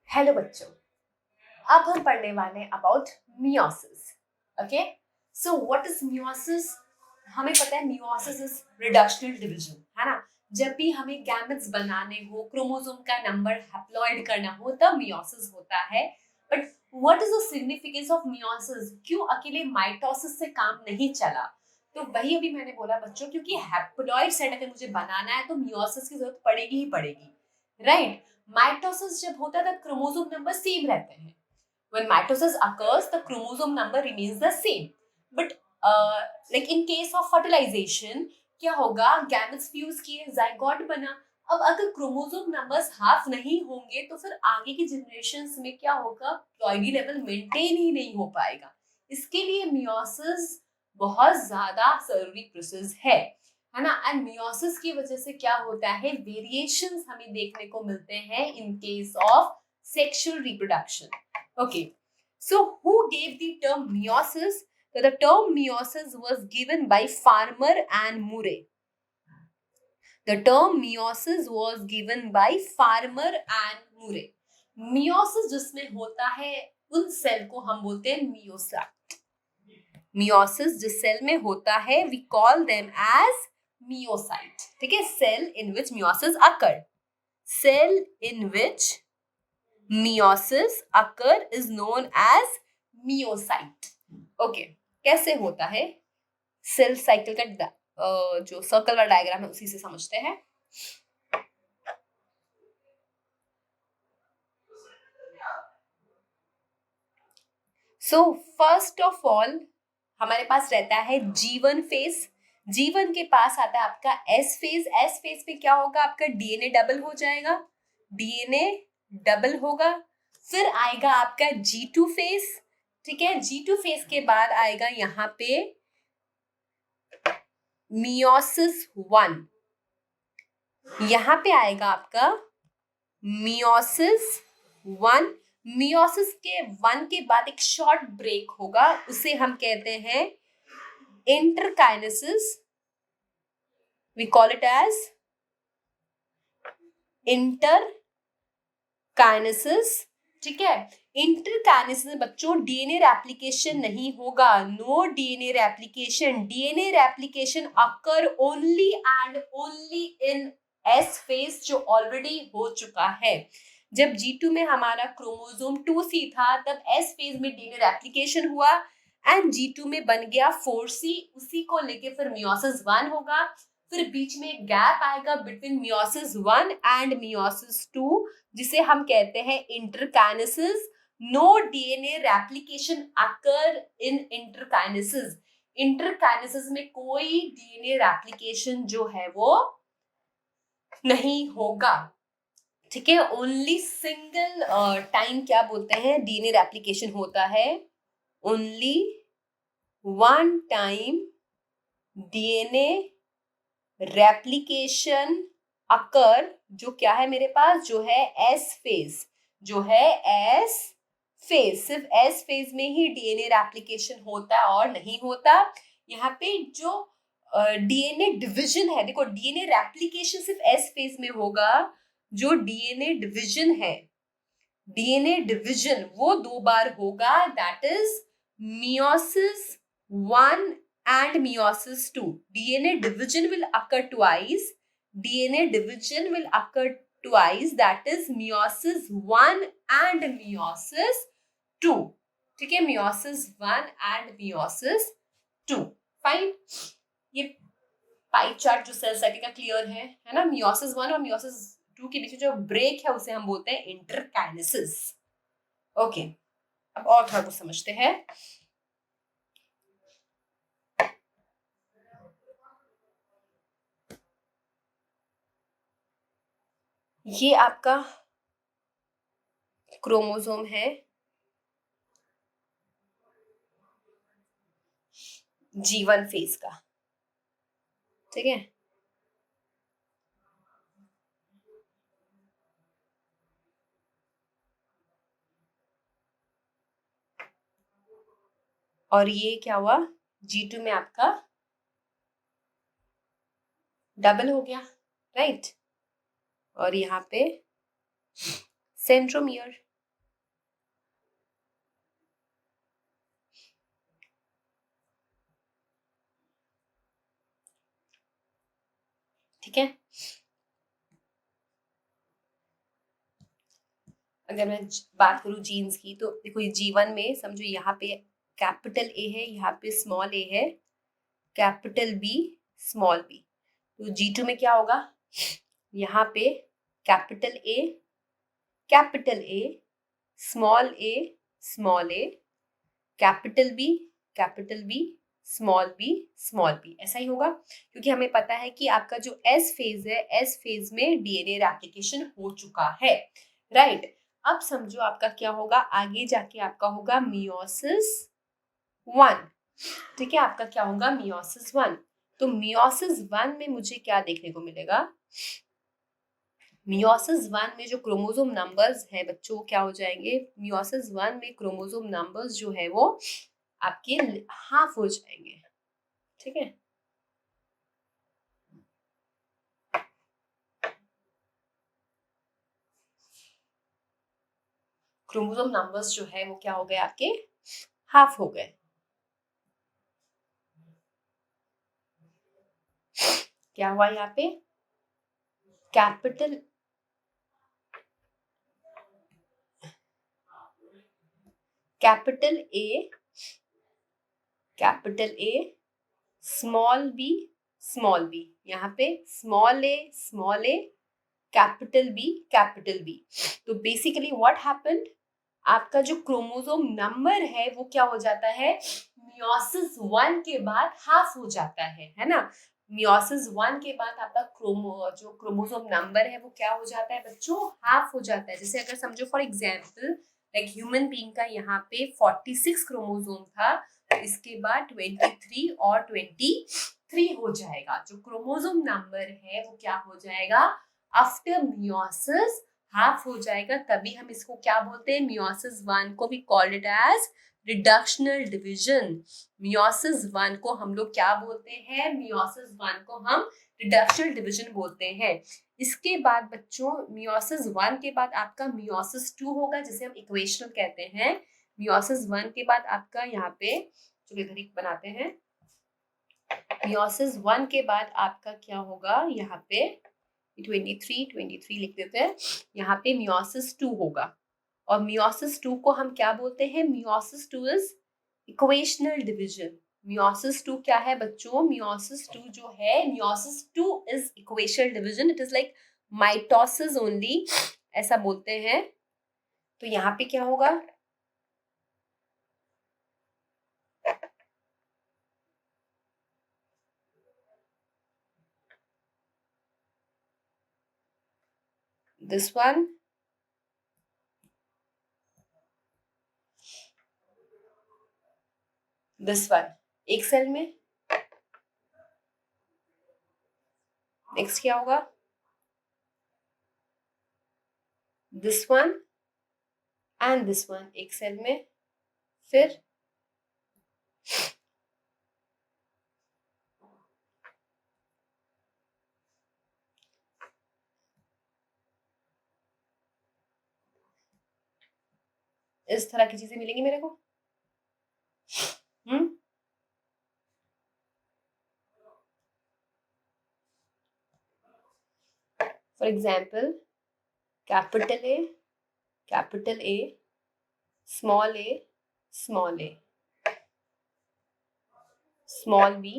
Hello बच्चों, अब हम पढ़ने वाले हैं about meiosis. Okay, so what is meiosis? हमें पता है मियोसिस इज रिडक्शनल डिवीजन, है ना। जब भी हमें गैमेट्स बनाने हो, क्रोमोसोम का नंबर हैप्लॉइड करना हो, तब मियोसिस होता है। But what is the significance of meiosis? क्यों अकेले माइटोसिस से काम नहीं चला? तो वही अभी मैंने बोला बच्चों, क्योंकि हैप्लॉइड सेट अगर मुझे बनाना है तो मियोसिस की जरूरत पड़ेगी ही पड़ेगी, राइट। माइटोसिस जब होता है तब क्रोमोसोम नंबर सेम रहते हैं। When mitosis occurs, the chromosome number remains the same. But like in case of fertilization, क्या होगा? गैमेट्स फ्यूज किए, जाइगोट बना। अब अगर क्रोमोसोम नंबर्स हाफ नहीं होंगे तो फिर आगे की जनरेशंस में क्या होगा? प्लॉइडी लेवल मेंटेन ही नहीं हो पाएगा। इसके लिए मियोसिस बहुत ज्यादा जरूरी प्रोसेस है ना। एंड मियोसिस की वजह से क्या होता है? वेरिएशंस हमें देखने को मिलते हैं in case of sexual reproduction. Okay, so who gave the term meiosis? So the term meiosis was given by Farmer and Murray. The term meiosis was given by Farmer and Murray. Meiosis जिसमें होता है उन cell को हम बोलते हैं meiocyte. Meiosis जिस cell में होता है we call them as myocyte. ठीक है, cell in which meiosis occurred. Cell in which meiosis occur is known as myocyte. Okay, कैसे होता है? सेल साइकिल का जो सर्कल वाला डायग्राम है उसी से समझते हैं। सो फर्स्ट ऑफ ऑल हमारे पास रहता है जीवन फेज। जीवन के पास आता है आपका एस फेज। एस फेज पे क्या होगा? आपका डीएनए डबल हो जाएगा, डीएनए डबल होगा। फिर आएगा आपका G2 फेज। ठीक है, G2 फेज के बाद आएगा यहाँ पे मियोसिस 1। यहाँ पे आएगा आपका मियोसिस 1। मियोसिस के 1 के बाद एक शॉर्ट ब्रेक होगा, उसे हम कहते हैं interkinesis. We call it as interkinesis. ठीक है, इंटरकाइनेसिस में बच्चों डीएनए रेप्लिकेशन नहीं होगा। No DNA replication. DNA replication occur only and only in S phase, जो ऑलरेडी हो चुका है। जब G2 में हमारा क्रोमोसोम 2C था तब एस फेज में डीएनए रेप्लिकेशन हुआ एंड G2 में बन गया 4C। उसी को लेके फिर मियोसिस 1 होगा। फिर बीच में एक गैप आएगा बिटवीन मियोसिस 1 एंड मियोसिस 2, जिसे हम कहते हैं इंटरकाइनेसिस। नो डीएनए रेप्लिकेशन अकर इन इंटरकाइनेसिस। इंटरकाइनेसिस में कोई डीएनए रेप्लिकेशन जो है वो नहीं होगा। ठीक है, ओनली सिंगल टाइम क्या बोलते हैं डीएनए रेप्लिकेशन होता है? Only one time DNA replication occur, जो क्या है मेरे पास, जो है एस फेज। जो है एस फेज, सिर्फ एस फेज में ही डीएनए रेप्लिकेशन होता है और नहीं होता। यहाँ पे जो डीएनए डिवीजन है, देखो डीएनए रेप्लिकेशन सिर्फ एस फेज में होगा। जो डीएनए डिवीजन है, डीएनए डिवीजन वो 2 बार होगा, that is meiosis 1 and meiosis 2. DNA division will occur twice. DNA division will occur twice, that is meiosis 1 and meiosis 2. ठीक है, meiosis 1 and meiosis 2. फाइन। ये पाई चार्ट जो सेल साइकिल का clear है ना। meiosis 1 और meiosis 2 के बीच जो ब्रेक है उसे हम बोलते हैं इंटरकाइनेसिस। ओके, अब और थोड़ा कुछ समझते हैं। ये आपका क्रोमोसोम है, G1 फेज का। ठीक है, और ये क्या हुआ? G2 में आपका डबल हो गया, राइट। और यहाँ पे सेंट्रोमियर। ठीक है। अगर मैं बात करूँ जीन्स की, तो देखो G1 में समझो यहाँ पे कैपिटल ए है, यहाँ पे स्मॉल ए है, कैपिटल बी, स्मॉल बी। तो G2 में क्या होगा, यहाँ पे capital A, small A, small A, capital B, small B, ऐसा ही होगा। क्योंकि हमें पता है कि आपका जो एस फेज है, एस फेज में डीएनए रेप्लिकेशन हो चुका है, राइट। अब समझो आपका क्या होगा, आगे जाके आपका होगा मियोसिस 1, ठीक है। आपका क्या होगा, मियोसिस 1। तो मियोसिस 1 में मुझे क्या देखने को मिलेगा, मियोसिस 1 में जो क्रोमोसोम नंबर्स है बच्चों, वो क्या हो जाएंगे, मियोसिस 1 में क्रोमोसोम नंबर्स जो है वो आपके हाफ हो जाएंगे, ठीक है। क्रोमोसोम नंबर्स जो है वो क्या हो गए, आपके हाफ हो गए। क्या हुआ यहाँ पे, कैपिटल ए, स्मॉल बी, यहाँ पे स्मॉल ए, कैपिटल बी। तो बेसिकली व्हाट हैपेंड, आपका जो क्रोमोसोम नंबर है वो क्या हो जाता है, मियोसिस 1 के बाद हाफ हो जाता है ना। मियोसिस 1 के बाद आपका जो क्रोमोसोम नंबर है वो क्या हो जाता है बच्चों, हाफ हो जाता है। जैसे अगर समझो for example like human being का यहाँ पे 46 क्रोमोसोम था, तो इसके बाद 23 और 23 हो जाएगा। जो क्रोमोसोम नंबर है वो क्या हो जाएगा, आफ्टर मियोसिस हाफ हो जाएगा। तभी हम इसको क्या बोलते हैं, मियोसिस 1 को भी called it as reductional division. Meiosis 1 को हम लोग क्या बोलते हैं, मियोसिस 1 को हम रिडक्शनल डिवीजन बोलते हैं। इसके बाद बच्चों मियोसिस 1 के बाद आपका मियोसिस 2 होगा, जिसे हम इक्वेशनल कहते हैं। मियोसिस 1 के बाद आपका यहाँ पे चलिए इधर एक बनाते हैं, मियोसिस 1 के बाद आपका क्या होगा, यहाँ पे 23 लिख देते हैं, यहाँ पे मियोसिस 2 होगा। और मियोसिस 2 को हम क्या बोलते हैं, meiosis 2 is equational division. Meiosis 2 क्या है बच्चों, मियोसिस 2 जो है, meiosis 2 is equational division, it is like mitosis only, ऐसा बोलते हैं। तो यहाँ पे क्या होगा, दिस वन, दिस वन एक सेल में, नेक्स्ट क्या होगा, this one and this one एक सेल में, फिर इस तरह की चीजें मिलेंगी मेरे को। For example capital A, small A, small A, small B,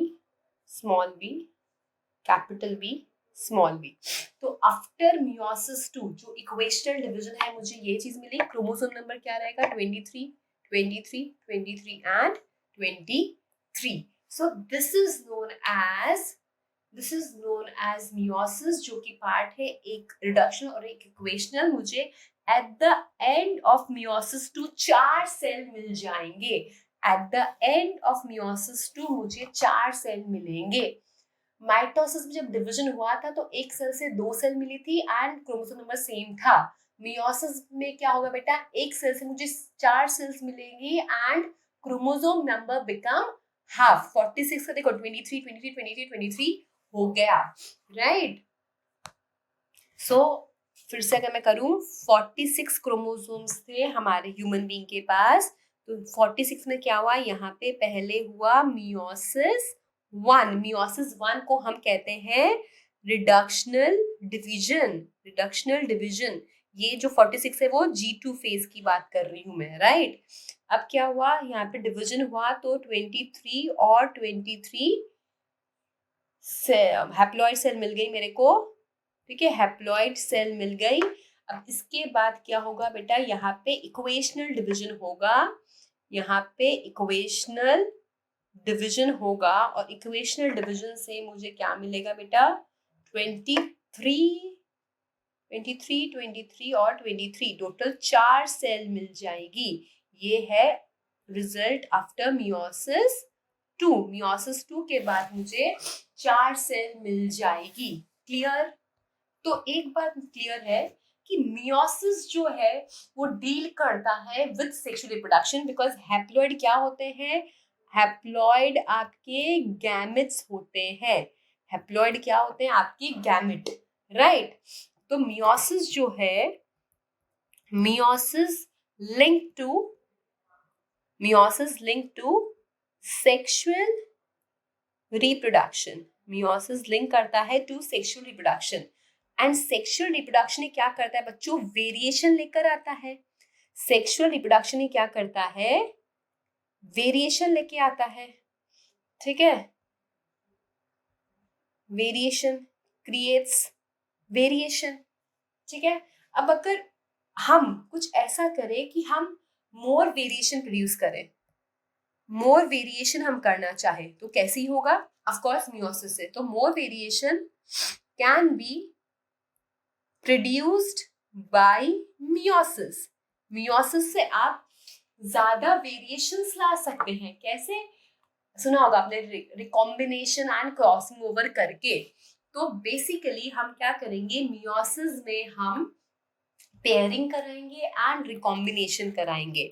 capital B, small B. तो आफ्टर मियोसिस 2 जो इक्वेशनल डिवीजन है, मुझे ये चीज मिली। क्रोमोसोम नंबर क्या रहेगा, 23 and 23। So this is known as meiosis, जो कि पार्ट है एक रिडक्शन और एक इक्वेशनल। मुझे at the end of meiosis 2 4 cell मिल जाएंगे। At the end of meiosis 2 मुझे 4 सेल मिलेंगे। माइटोसिस में जब डिवीजन हुआ था तो एक सेल से 2 सेल मिली थी एंड क्रोमोसोम नंबर सेम था। मियोसिस में क्या होगा बेटा, एक सेल से मुझे 4 सेल्स मिलेंगी and chromosome number become half. 46 का देखो 23 हो गया, राइट। सो फिर से अगर मैं करूं, 46 क्रोमोसोम्स थे हमारे ह्यूमन बीइंग के पास। तो 46 में क्या हुआ, यहाँ पे पहले हुआ मियोसिस 1। मियोसिस 1 को हम कहते हैं रिडक्शनल डिवीजन, ये जो 46 है वो G2 फेज की बात कर रही हूँ मैं, राइट। अब क्या हुआ, यहाँ पे डिवीजन हुआ तो 23 और 23 हैप्लॉइड सेल मिल गई मेरे को, ठीक है, हैप्लॉइड सेल मिल गई। अब इसके बाद क्या होगा बेटा, यहाँ पे इक्वेशनल डिवीजन होगा, यहाँ पे इक्वेशनल डिवीजन होगा, और इक्वेशनल डिवीजन से मुझे क्या मिलेगा बेटा, 23 और 23 टोटल 4 सेल मिल जाएगी। ये है रिजल्ट आफ्टर मियोसिस 2। मियोसिस 2 के बाद मुझे 4 सेल मिल जाएगी। क्लियर। तो एक बात क्लियर है कि मियोसिस जो है वो डील करता है with sexual reproduction, because haploid क्या होते हैं, हैप्लॉइड आपके गैमेट्स होते हैं। हैप्लॉइड क्या होते हैं, आपकी गैमेट, राइट। तो मियोसिस जो है, meiosis link to sexual reproduction, meiosis link करता है to sexual reproduction. And sexual reproduction क्या करता है बच्चों, वेरिएशन लेकर आता है। सेक्सुअल रिप्रोडक्शन क्या करता है, वेरिएशन लेके आता है, ठीक है, वेरिएशन क्रिएट्स वेरिएशन, ठीक है। अब अगर हम कुछ ऐसा करें कि हम मोर वेरिएशन प्रोड्यूस करें, मोर वेरिएशन हम करना चाहे तो कैसी होगा, ऑफ कोर्स मियोसिस से। तो more variation can be produced by meiosis. Meiosis से आप ज्यादा वेरिएशंस ला सकते हैं। कैसे, सुना होगा आपने, रिकॉम्बिनेशन एंड क्रॉसिंग ओवर करके। तो बेसिकली हम क्या करेंगे, मियोसिस में हम पेयरिंग कराएंगे एंड रिकॉम्बिनेशन कराएंगे।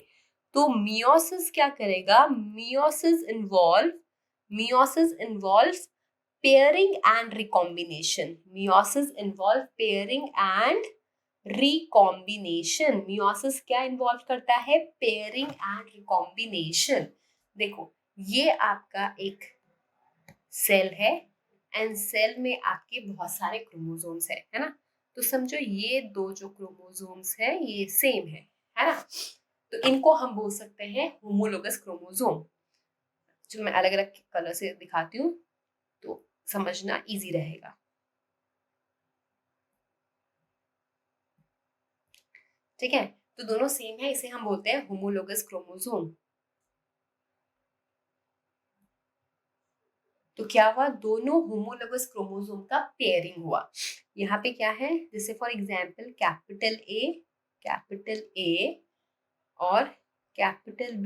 तो मियोसिस क्या करेगा, meiosis involve pairing and recombination, meiosis involve pairing and recombination. Meiosis क्या इन्वॉल्व करता है, पेयरिंग एंड रिकॉम्बिनेशन। देखो ये आपका एक सेल है एंड सेल में आपके बहुत सारे क्रोमोसोम्स है ना। तो समझो ये दो जो क्रोमोसोम्स है ये सेम है ना। तो इनको हम बोल सकते हैं होमोलोगस क्रोमोसोम। जो मैं अलग अलग कलर से दिखाती हूँ तो समझना इजी रहेगा। ठीक है, तो दोनों सेम है, इसे हम बोलते हैं होमोलोगस क्रोमोसोम। तो क्या हुआ, दोनों होमोलोगस क्रोमोसोम का पेयरिंग हुआ। यहाँ पे क्या है, जैसे फॉर एग्जांपल कैपिटल ए और कैपिटल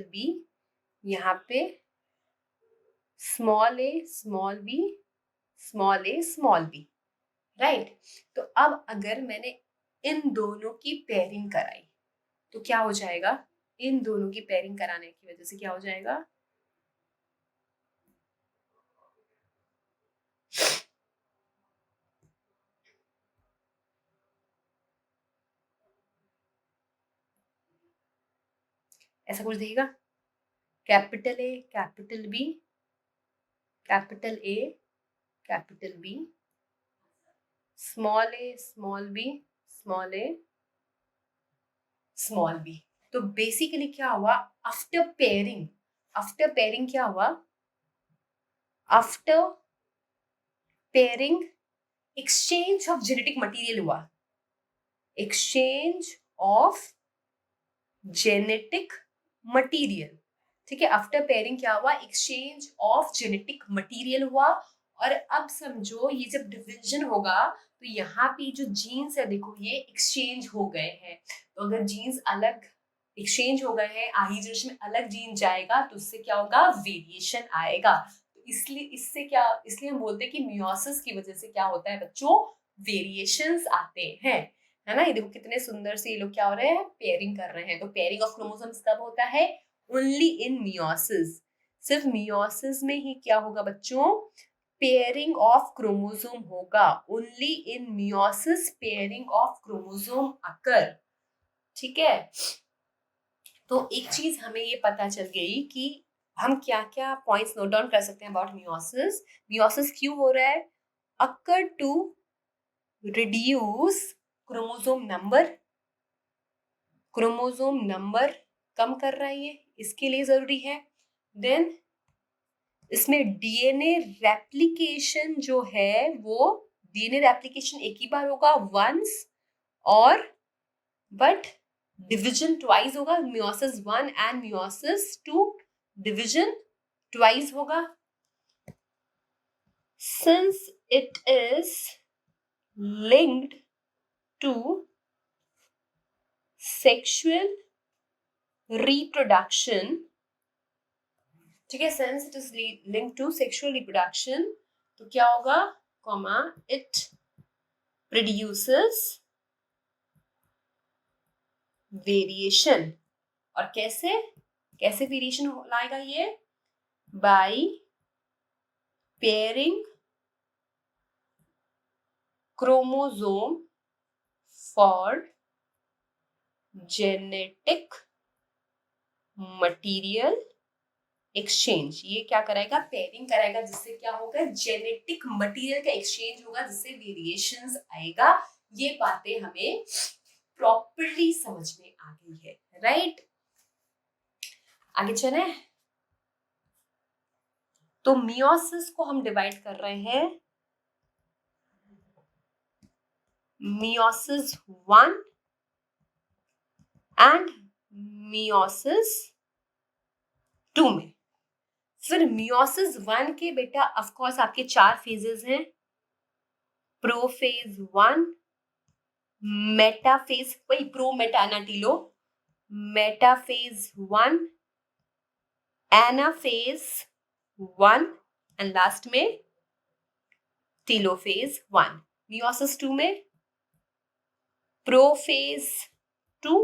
बी, यहाँ पे small A small B, right. तो अब अगर मैंने इन दोनों की पेयरिंग कराई तो क्या हो जाएगा, इन दोनों की पेयरिंग कराने की वजह से क्या हो जाएगा, ऐसा कुछ दिखेगा, capital A capital B, capital A capital B, small A small B. तो बेसिकली क्या हुआ, आफ्टर पेयरिंग क्या हुआ, after pairing exchange of genetic material हुआ, एक्सचेंज ऑफ जेनेटिक मटेरियल, ठीक है। आफ्टर पेयरिंग क्या हुआ, एक्सचेंज ऑफ जेनेटिक मटेरियल हुआ। और अब समझो ये जब डिवीजन होगा तो यहाँ पे जो जीन्स है देखो ये एक्सचेंज हो गए हैं। तो अगर जीन्स अलग एक्सचेंज हो गए हैं, आगे जनरेशन में अलग जीन जाएगा तो उससे क्या होगा, वेरिएशन आएगा। तो इसलिए हम बोलते हैं कि मियोसिस की वजह से क्या होता है बच्चों, वेरिएशंस आते हैं, है ना। ये देखो कितने सुंदर से ये लोग क्या हो रहे हैं, पेयरिंग कर रहे हैं। तो पेयरिंग ऑफ क्रोमोसोम्स कब होता है, ओनली इन मियोसिस। सिर्फ मियोसिस में ही क्या होगा बच्चों, पेयरिंग ऑफ क्रोमोसोम होगा। Only in meiosis pairing of chromosome occur, ठीक है। तो एक चीज हमें ये पता चल गई कि हम क्या क्या पॉइंट्स नोट डाउन कर सकते हैं अबाउट मियोसिस। मियोसिस क्यों हो रहा है, occur to reduce chromosome number कम कर रहा है, ये इसके लिए जरूरी है. देन इसमें डीएनए रेप्लिकेशन जो है वो डीएनए रेप्लिकेशन एक ही बार होगा वंस, और बट डिविजन ट्वाइस होगा. Meiosis 1 and meiosis 2 division twice होगा. Since it is linked to sexual reproduction, ठीक है, since it is linked to sexual reproduction, तो क्या होगा, कॉमा, it produces variation. और कैसे वेरिएशन लाएगा ये, by pairing chromosome for genetic material exchange. ये क्या कराएगा, पेयरिंग कराएगा, जिससे क्या होगा, जेनेटिक मटेरियल का एक्सचेंज होगा, जिससे वेरिएशंस आएगा. ये बातें हमें प्रॉपर्ली समझ में आ गई है, राइट. आगे चले. तो मियोसिस को हम डिवाइड कर रहे हैं मियोसिस 1 एंड मियोसिस 2 में. फिर मियोसिस 1 के बेटा ऑफ कोर्स आपके 4 फेजेस हैं. प्रोफेज 1, मेटाफेज, वही pro meta anatelo, metaphase 1, anaphase 1 and last में टीलोफेज 1. मियोसिस 2 में prophase 2,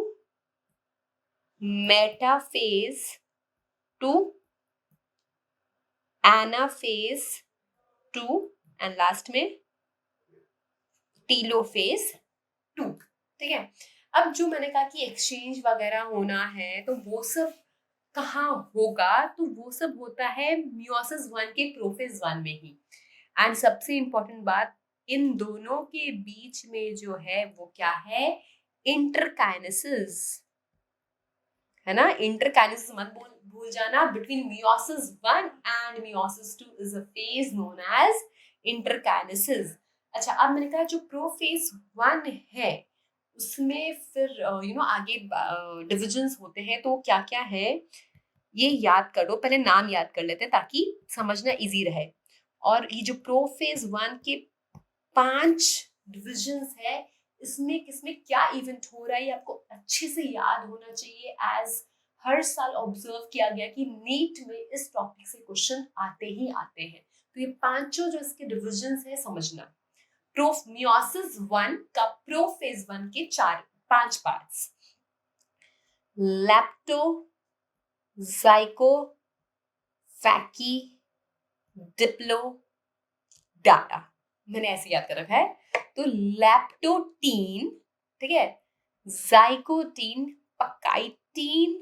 metaphase 2, anaphase 2 and last में टीलोफेज 2. ठीक है. अब जो मैंने कहा कि एक्सचेंज वगैरह होना है, तो वो सब कहाँ होगा, तो वो सब होता है मियोसिस 1 के प्रोफेज 1 में ही. एंड सबसे इंपॉर्टेंट बात, इन दोनों के बीच में जो है वो क्या है, इंटरकाइनेसिस है ना. इंटरकाइनेसिस मत भूल जाना. Between meiosis 1 and meiosis 2 is a phase known as interkinesis. अच्छा, अब मैंने कहा जो प्रोफेज 1 है उसमें फिर आगे डिविजन्स होते हैं, तो क्या क्या है ये याद कर लो. पहले नाम याद कर लेते हैं ताकि समझना इजी रहे. और ये जो प्रोफेज 1 के 5 डिविजन्स है, इसमें किसमें क्या इवेंट हो रहा है, ये आपको अच्छे से याद होना चाहिए. एज हर साल ऑब्जर्व किया गया कि नीट में इस टॉपिक से क्वेश्चन आते ही आते हैं. तो ये पांचों जो इसके डिविजन्स है समझना. मियोसिस 1 का प्रोफेज 1 के 5 पार्ट्स: लैप्टो, जाइको, फैकी, डिप्लो, डाटा. मैंने ऐसे याद कर रखा है. तो लैप्टोटीन, ठीक है, जाइकोटीन, पकाइटीन,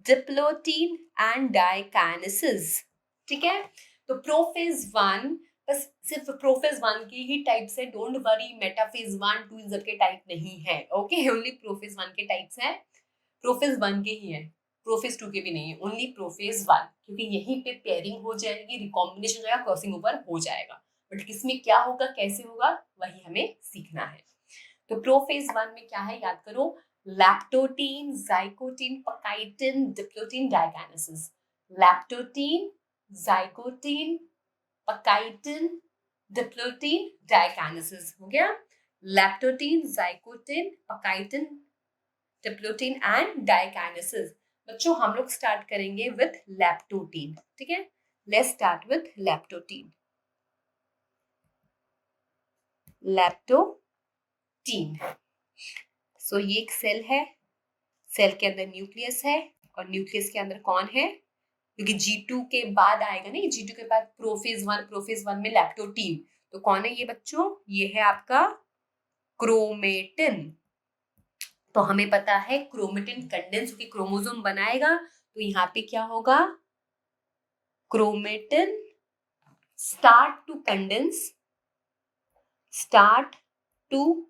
डिप्लोटीन एंड डाइकाइनेसिस. ठीक है. तो प्रोफेज 1 बस सिर्फ प्रोफेज 1 की ही टाइप्स है. डोंट वरी, मेटाफेज 1, 2 इन सबके टाइप नहीं है. ओके, ओनली प्रोफेज 1 के टाइप्स हैं. प्रोफेज 1 के ही है, प्रोफेज 2 के भी नहीं है, ओनली प्रोफेज 1, क्योंकि यहीं पे पेयरिंग हो जाएगी, रिकॉम्बिनेशन हो जाएगा, क्रॉसिंग ओवर हो जाएगा. बट किसमें क्या होगा, कैसे होगा, वही हमें सीखना है. तो प्रोफेज 1 में क्या है याद करो, leptotene, zygotene, pachytene, diplotene, diakinesis. Leptotene, zygotene, pachytene, diplotene, diakinesis. हो गया. Leptotene, zygotene, pachytene, diplotene and diakinesis. बच्चों हम लोग स्टार्ट करेंगे विद लैप्टोटीन. ठीक है, let's start with leptotene. Leptotene. So ये एक सेल है, सेल के अंदर न्यूक्लियस है, और न्यूक्लियस के अंदर कौन है, क्योंकि G2 के बाद आएगा ना, G2 के बाद प्रोफेज 1 में लैप्टोटीन. तो कौन है ये बच्चों, ये है आपका क्रोमेटिन. तो हमें पता है क्रोमेटिन कंडेंस होकर क्रोमोसोम बनाएगा. तो यहाँ पे क्या होगा, chromatin start to condense start to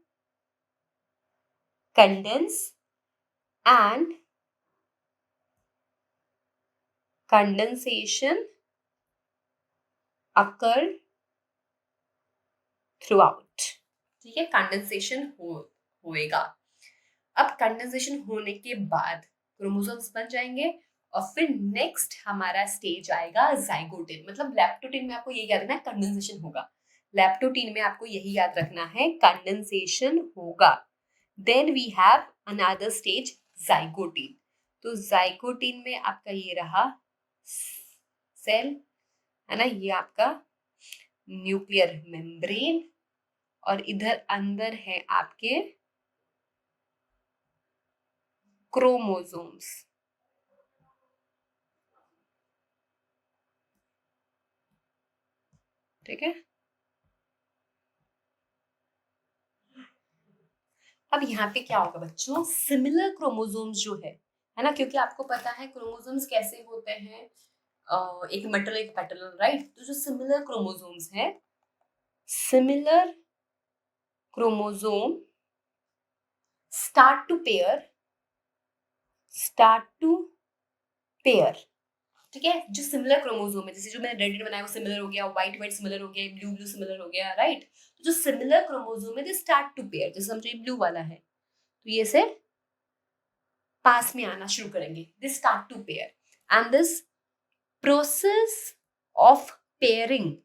condense and condensation occur throughout. ठीक है, कंडेंसेशन होएगा. अब कंडेंसेशन होने के बाद क्रोमोसोम्स बन जाएंगे और फिर नेक्स्ट हमारा स्टेज आएगा जाइगोटिन. मतलब लैप्टोटिन में आपको ये याद रखना है कंडेंसेशन होगा, लैप्टोटिन में आपको यही याद रखना है कंडेंसेशन होगा. Then we have another stage zygotene. तो जाइगोटिन में आपका ये रहा सेल है ना, ये आपका न्यूक्लियर मेम्ब्रेन और इधर अंदर है आपके क्रोमोसोम्स. ठीक है, अब यहाँ पे क्या होगा बच्चों, सिमिलर क्रोमोसोम्स जो है ना, क्योंकि आपको पता है क्रोमोसोम्स कैसे होते हैं, एक मैटरनल एक पैटर्नल, राइट. तो जो सिमिलर क्रोमोसोम्स है, similar chromosome start to pair. ठीक है, जो सिमिलर क्रोमोसोम है, जैसे जो मैंने रेड बनाया वो सिमिलर हो गया, व्हाइट व्हाइट सिमिलर हो गया, ब्लू ब्लू सिमिलर हो गया, राइट. तो जो सिमिलर क्रोमोसोम है दे स्टार्ट टू पेयर. जैसे समझो ये ब्लू वाला है तो ये से पास में आना शुरू करेंगे, they start to pair. And this process of pairing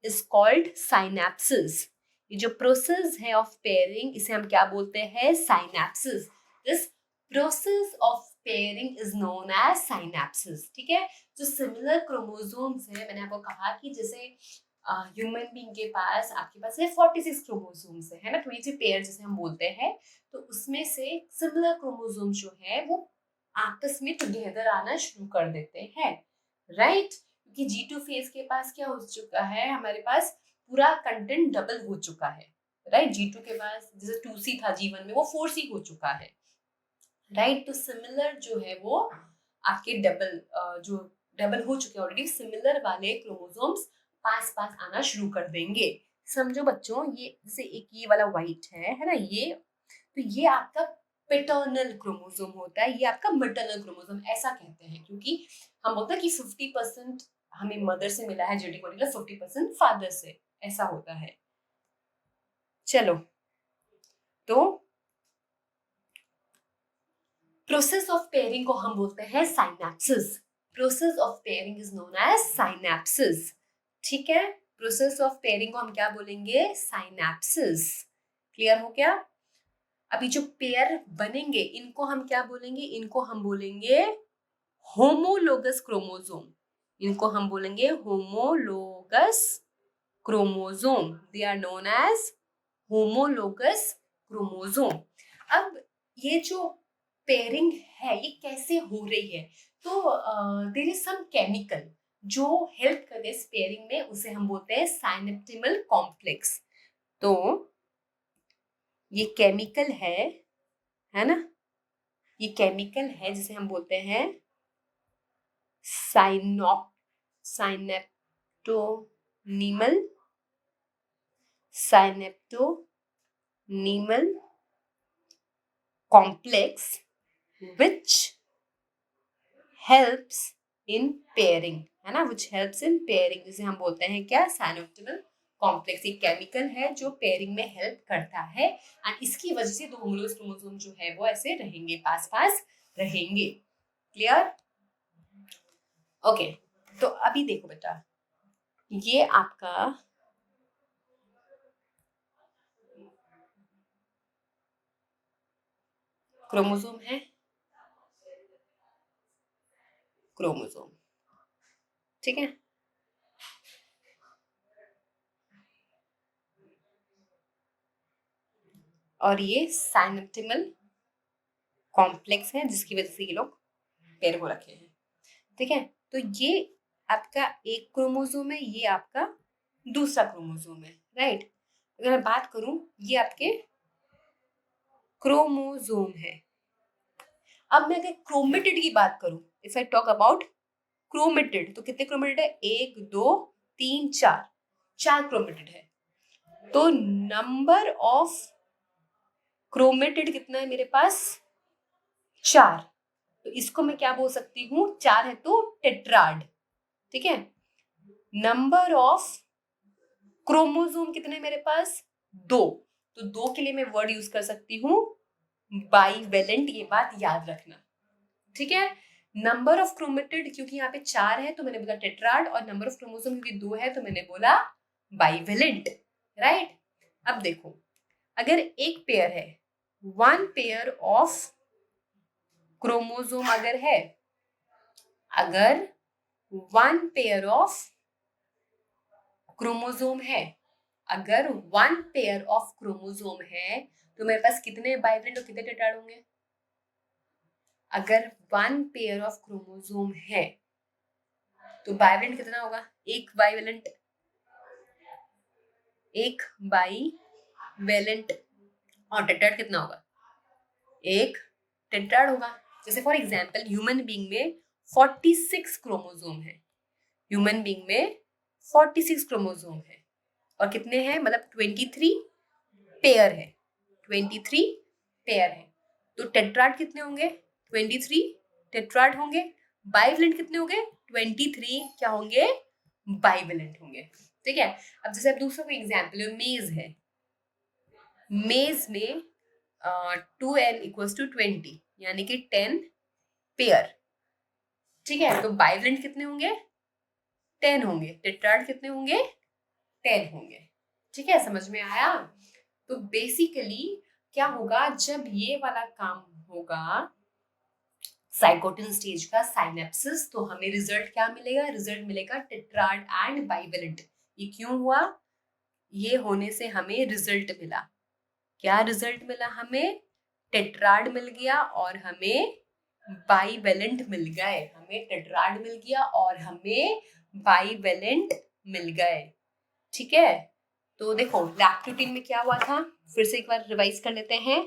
is called synapsis. ये जो प्रोसेस है ऑफ पेयरिंग इसे हम क्या बोलते हैं, synapsis. This process of pairing is known as synapsis. ठीक है, जो सिमिलर क्रोमोसोम्स है, मैंने आपको कहा कि जैसे ह्यूमन बीइंग के पास आपके पास है 46 क्रोमोसोम्स है ना, 23 पेयर जिसे हम बोलते हैं. तो उसमें से सिमिलर क्रोमोसोम जो है वो आपस में टुगेदर आना शुरू कर देते हैं, राइट. क्योंकि G2 फेज के पास क्या हो चुका है, हमारे पास पूरा कंटेंट डबल हो चुका है, राइट. G2 के पास जैसे 2C था G1 में, वो 4C हो चुका है, राइट. तो सिमिलर जो है वो आपके जो डबल हो चुके हैं ऑलरेडी, सिमिलर वाले क्रोमोसोम्स पास पास आना शुरू कर देंगे. समझो बच्चों, ये जैसे एक ये वाला व्हाइट है ना, ये तो ये आपका पेटर्नल क्रोमोसोम होता है, ये आपका मैटरनल क्रोमोसोम, ऐसा कहते हैं क्योंकि हम बोलते हैं कि 50% हमें मदर से मिला है जेनेटिक मटेरियल, 50% फादर से, ऐसा होता है. चलो, तो प्रोसेस ऑफ पेयरिंग को हम बोलते हैं synapsis. Process of pairing is known as synapsis. ठीक है, प्रोसेस ऑफ पेयरिंग को हम क्या बोलेंगे, साइनेप्सिस. क्लियर हो गया. अभी जो पेयर बनेंगे इनको हम क्या बोलेंगे, इनको हम बोलेंगे होमोलोगस क्रोमोसोम. इनको हम बोलेंगे homologous chromosome. They are known as homologous chromosome. अब ये जो पेयरिंग है ये कैसे हो रही है, तो देयर इज सम केमिकल जो हेल्प करते हैं इस पेयरिंग में, उसे हम बोलते हैं साइनेप्टिमल कॉम्प्लेक्स. तो ये केमिकल है ना, ये केमिकल है जिसे हम बोलते हैं साइनेप्टोनीमल complex which helps in pairing, है ना, which helps in pairing, जिसे हम बोलते हैं क्या, साइनेप्टिमल कॉम्प्लेक्स. एक केमिकल है जो पेयरिंग में हेल्प करता है एंड इसकी वजह से दो होमोलोगस क्रोमोसोम जो है वो ऐसे रहेंगे, पास पास रहेंगे. क्लियर. ओके, तो अभी देखो बेटा, ये आपका क्रोमोसोम है, क्रोमोसोम. ठीक है, और ये साइनेप्टिमल कॉम्प्लेक्स है जिसकी वजह से ये लोग पेयर हो रखे हैं. ठीक है, तो ये आपका एक क्रोमोसोम है, ये आपका दूसरा क्रोमोसोम है, राइट. अगर मैं बात करूं, ये आपके क्रोमोसोम है. अब मैं अगर क्रोमेटिड की बात करूं, if I talk about chromatid, तो कितने क्रोमेटिड है, 1 2 3 4. 4 क्रोमेटिड है, तो नंबर ऑफ क्रोमेटिड कितना है मेरे पास? 4। तो इसको मैं क्या बोल सकती हूँ? 4 है तो टेट्राड, ठीक है। नंबर ऑफ क्रोमोसोम कितने मेरे पास? 2। तो 2 के लिए मैं वर्ड यूज कर सकती हूँ बाइवेलेंट, ये बात याद रखना, ठीक है। नंबर ऑफ क्रोमेटिड क्योंकि यहाँ पे 4 है तो मैंने बोला टेट्राड, और नंबर ऑफ क्रोमोसोम क्योंकि 2 है तो मैंने बोला बाइवेलेंट, राइट। अब देखो, अगर एक पेयर है, 1 पेयर ऑफ क्रोमोसोम अगर है, अगर 1 पेयर ऑफ क्रोमोसोम है, अगर 1 पेयर ऑफ क्रोमोसोम है, तो मेरे पास कितने बाइवेलेंट और कितने टेट्राड होंगे? अगर 1 पेयर ऑफ क्रोमोसोम है तो बाइवेलेंट कितना होगा? एक बाइवेलेंट, एक बाइवेलेंट, और टेट्राड कितना होगा? एक टेट्राड होगा। जैसे फॉर एग्जांपल ह्यूमन बीइंग में 46 क्रोमोसोम है, ह्यूमन बीइंग में 46 क्रोमोसोम है, और कितने हैं? मतलब 23 पेयर है, 23 पेयर है, तो टेट्राड कितने होंगे? 23 टेट्राड होंगे। बाइवेलेंट कितने होंगे? 23 क्या होंगे? बाइवेलेंट होंगे, ठीक है। अब जैसे अब दूसरा कोई एग्जाम्पल है, मेज है, मेज में 2n इक्वल्स टू 20 यानी कि 10 पेयर, ठीक है। तो बाइवेलेंट कितने होंगे? 10 होंगे। टेट्राड कितने होंगे? 10 होंगे, ठीक है। समझ में आया? तो बेसिकली क्या होगा जब ये वाला काम होगा साइकोटिन स्टेज का, साइनेप्सिस, तो हमें रिजल्ट क्या मिलेगा? रिजल्ट मिलेगा टेट्राड एंड बाइवेलेंट। ये क्यों हुआ? ये होने से हमें रिजल्ट मिला। क्या रिजल्ट मिला हमें? टेट्राड मिल गया और हमें बाइवेलेंट मिल गए। हमें टेट्राड मिल गया और हमें बाइवेलेंट मिल गए, ठीक है। तो देखो लैक्टोटिन में क्या हुआ था, फिर से एक बार रिवाइज कर लेते हैं।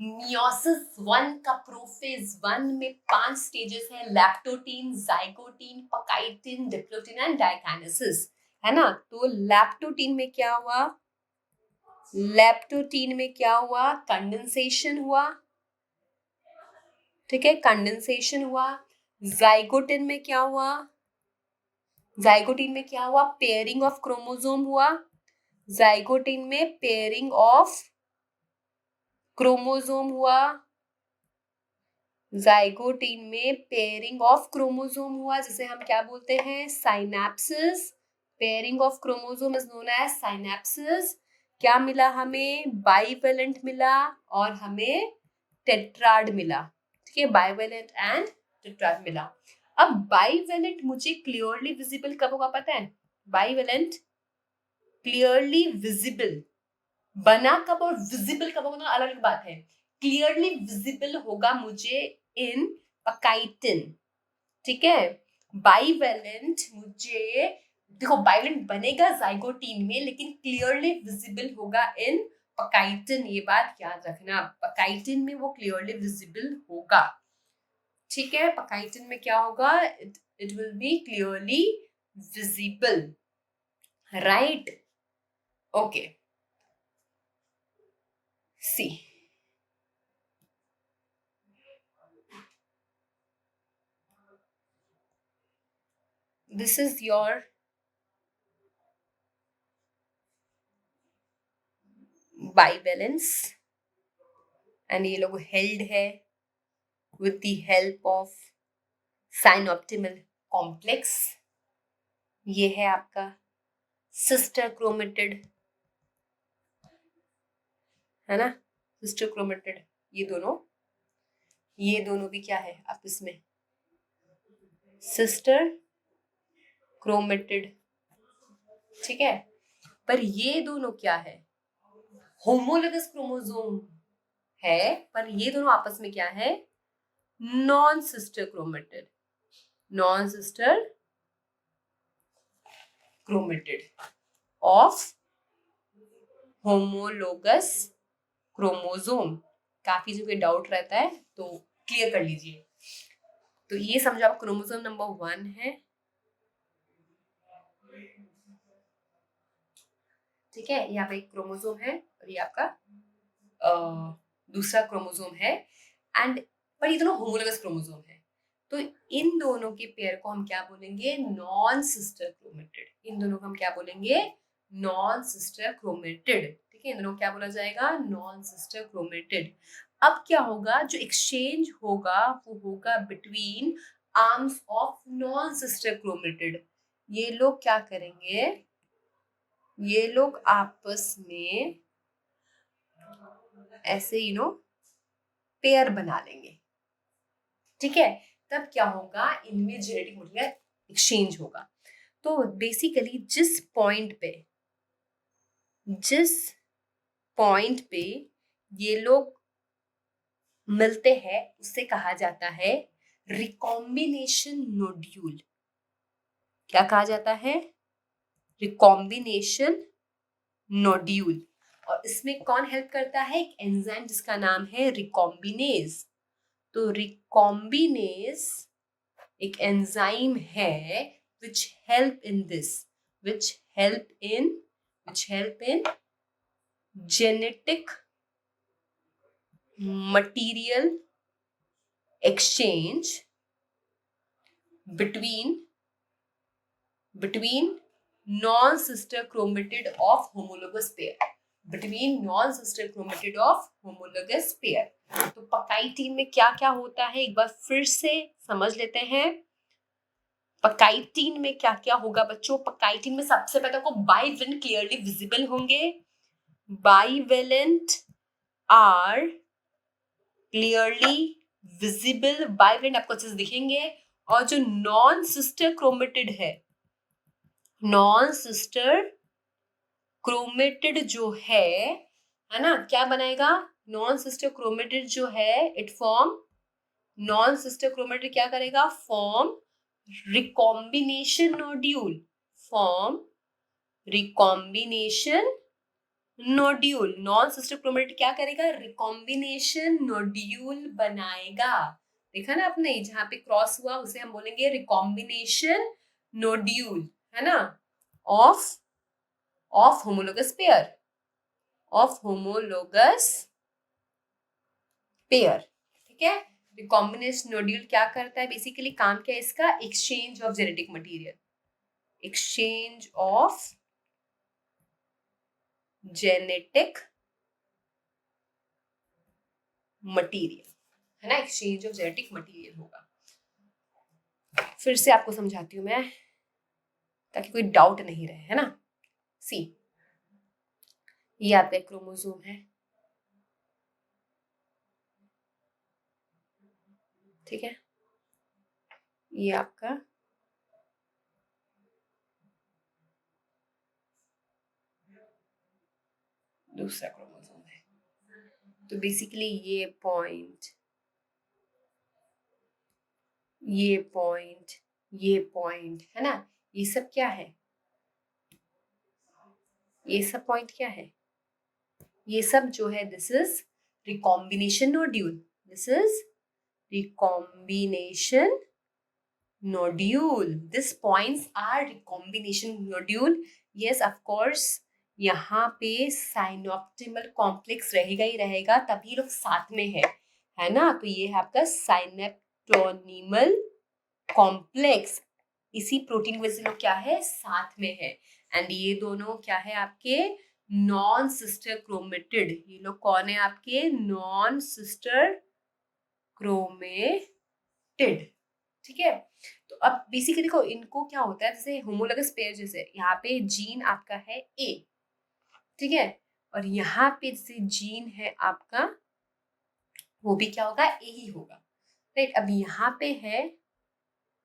मियोसिस 1 का प्रोफेज 1 में 5 स्टेजेस है, लैक्टोटिन, जाइगोटिन, पकाइटिन, डिप्लोटिन एंड डाइकाइनेसिस, है ना। तो लैक्टोटिन में क्या हुआ? लैप्टोटीन में क्या हुआ? कंडेंसेशन हुआ, ठीक है, कंडेंसेशन हुआ। जाइगोटिन में क्या हुआ? जाइगोटिन में क्या हुआ? पेयरिंग ऑफ क्रोमोसोम हुआ। जाइगोटिन में पेयरिंग ऑफ क्रोमोसोम हुआ। जाइगोटिन में पेयरिंग ऑफ क्रोमोसोम हुआ, जिसे हम क्या बोलते हैं? Synapsis. Pairing of chromosome is known as synapsis. क्या मिला हमें? बाइवेलेंट मिला और हमें टेट्राड मिला, ठीक है, बाइवेलेंट एंड टेट्राड मिला। अब बाइवेलेंट मुझे क्लियरली विजिबल कब होगा पता है? बाइवेलेंट क्लियरली विजिबल बना कब और विजिबल कब होगा, अलग अलग बात है। क्लियरली विजिबल होगा मुझे इन पकाइटिन, ठीक है। बाइवेलेंट मुझे, देखो बाइवेलेंट बनेगा जाइगोटिन में, लेकिन क्लियरली विजिबल होगा इन पकाइटिन, ये बात याद रखना। पकाइटिन में वो क्लियरली विजिबल होगा, ठीक है। पकाइटिन में क्या होगा? It will be clearly visible, right. Okay, see this is your bivalence and ये लोग held है with the help of synoptimal complex। ये है आपका sister chromatid, है ना, sister chromatid। ये दोनों भी क्या है आपस में? sister chromatid, ठीक है। पर ये दोनों क्या है? होमोलोगस क्रोमोसोम है, पर ये दोनों आपस में क्या है? Non sister chromatid, non sister chromatid of homologous chromosome. काफी जो कोई डाउट रहता है तो क्लियर कर लीजिए। तो ये समझो आप क्रोमोसोम नंबर 1 है, ठीक है, यहाँ पे एक क्रोमोसोम है और ये आपका दूसरा क्रोमोसोम है, एंड पर ये दोनों होमोलोगस क्रोमोसोम है। तो इन दोनों के पेयर को हम क्या बोलेंगे? Non sister chromatid. इन दोनों को हम क्या बोलेंगे? Non sister chromatid. ठीक है, इन दोनों को क्या बोला जाएगा? Non sister chromatid. अब क्या होगा? जो एक्सचेंज होगा वो होगा between arms of non sister chromatid. ये लोग क्या करेंगे? ये लोग आपस में ऐसे पेयर बना लेंगे। ठीक है, तब क्या होगा? इनमें जेनेटिक मटेरियल एक्सचेंज होगा। तो बेसिकली जिस पॉइंट पे ये लोग मिलते हैं उसे कहा जाता है रिकॉम्बिनेशन नोड्यूल। क्या कहा जाता है? Recombination nodule. और इसमें कौन हेल्प करता है? एक एंजाइम जिसका नाम है रिकॉम्बिनेज। तो रिकॉम्बिनेज एक एंजाइम है which help in genetic material exchange between non-sister chromatid of homologous pair. तो पकाई टीम में क्या क्या होता है एक बार फिर से समझ लेते हैं। पकाइटिन में क्या क्या होगा बच्चों? पकाइटिन में सबसे पहले आपको बाइवेलेंट क्लियरली विजिबल होंगे। Bivalent are clearly visible, bivalent आपको अच्छे से दिखेंगे। और जो नॉन सिस्टर क्रोमेटिड है, नॉन सिस्टर क्रोमेटिड जो है ना, क्या बनाएगा? नॉन सिस्टर क्रोमेटिड जो है it form, non sister chromatid क्या करेगा? Form recombination nodule, form recombination nodule। Non sister chromatid क्या करेगा? recombination nodule बनाएगा। देखा ना आपने, जहां पे क्रॉस हुआ उसे हम बोलेंगे recombination nodule, है ना, of homologous pair, ठीक है। रिकॉम्बिनेशन नोड्यूल क्या करता है? बेसिकली काम क्या है इसका? Exchange of genetic material, exchange of genetic material, है ना, एक्सचेंज ऑफ जेनेटिक मटेरियल होगा। फिर से आपको समझाती हूँ मैं ताकि कोई डाउट नहीं रहे, है ना। सी, ये आपका क्रोमोसोम है, ठीक है, ये आपका दूसरा क्रोमोसोम है। तो बेसिकली ये पॉइंट, ये पॉइंट, ये पॉइंट, है ना, ये सब क्या है? ये सब पॉइंट क्या है? ये सब जो है this is recombination nodule, this is recombination nodule. These points are recombination nodule. Yes, of course, यहाँ पे साइनोप्टिमल कॉम्प्लेक्स रहेगा ही रहेगा, तभी लोग साथ में है ना। तो ये है आपका साइनेप्टोनिमल कॉम्प्लेक्स। इसी प्रोटीन वजह से लोग क्या है? साथ में है। एंड ये दोनों क्या है? आपके नॉन सिस्टर क्रोमेटिड। ये लोग कौन है? आपके नॉन सिस्टर क्रोमेटिड, ठीक है। तो अब बेसिकली देखो इनको क्या होता है, जैसे होमोलोगस पेयर, जैसे यहाँ पे जीन आपका है ए, ठीक है, और यहाँ पे जैसे जीन है आपका, वो भी क्या होगा? ए ही होगा, राइट। अब यहाँ पे है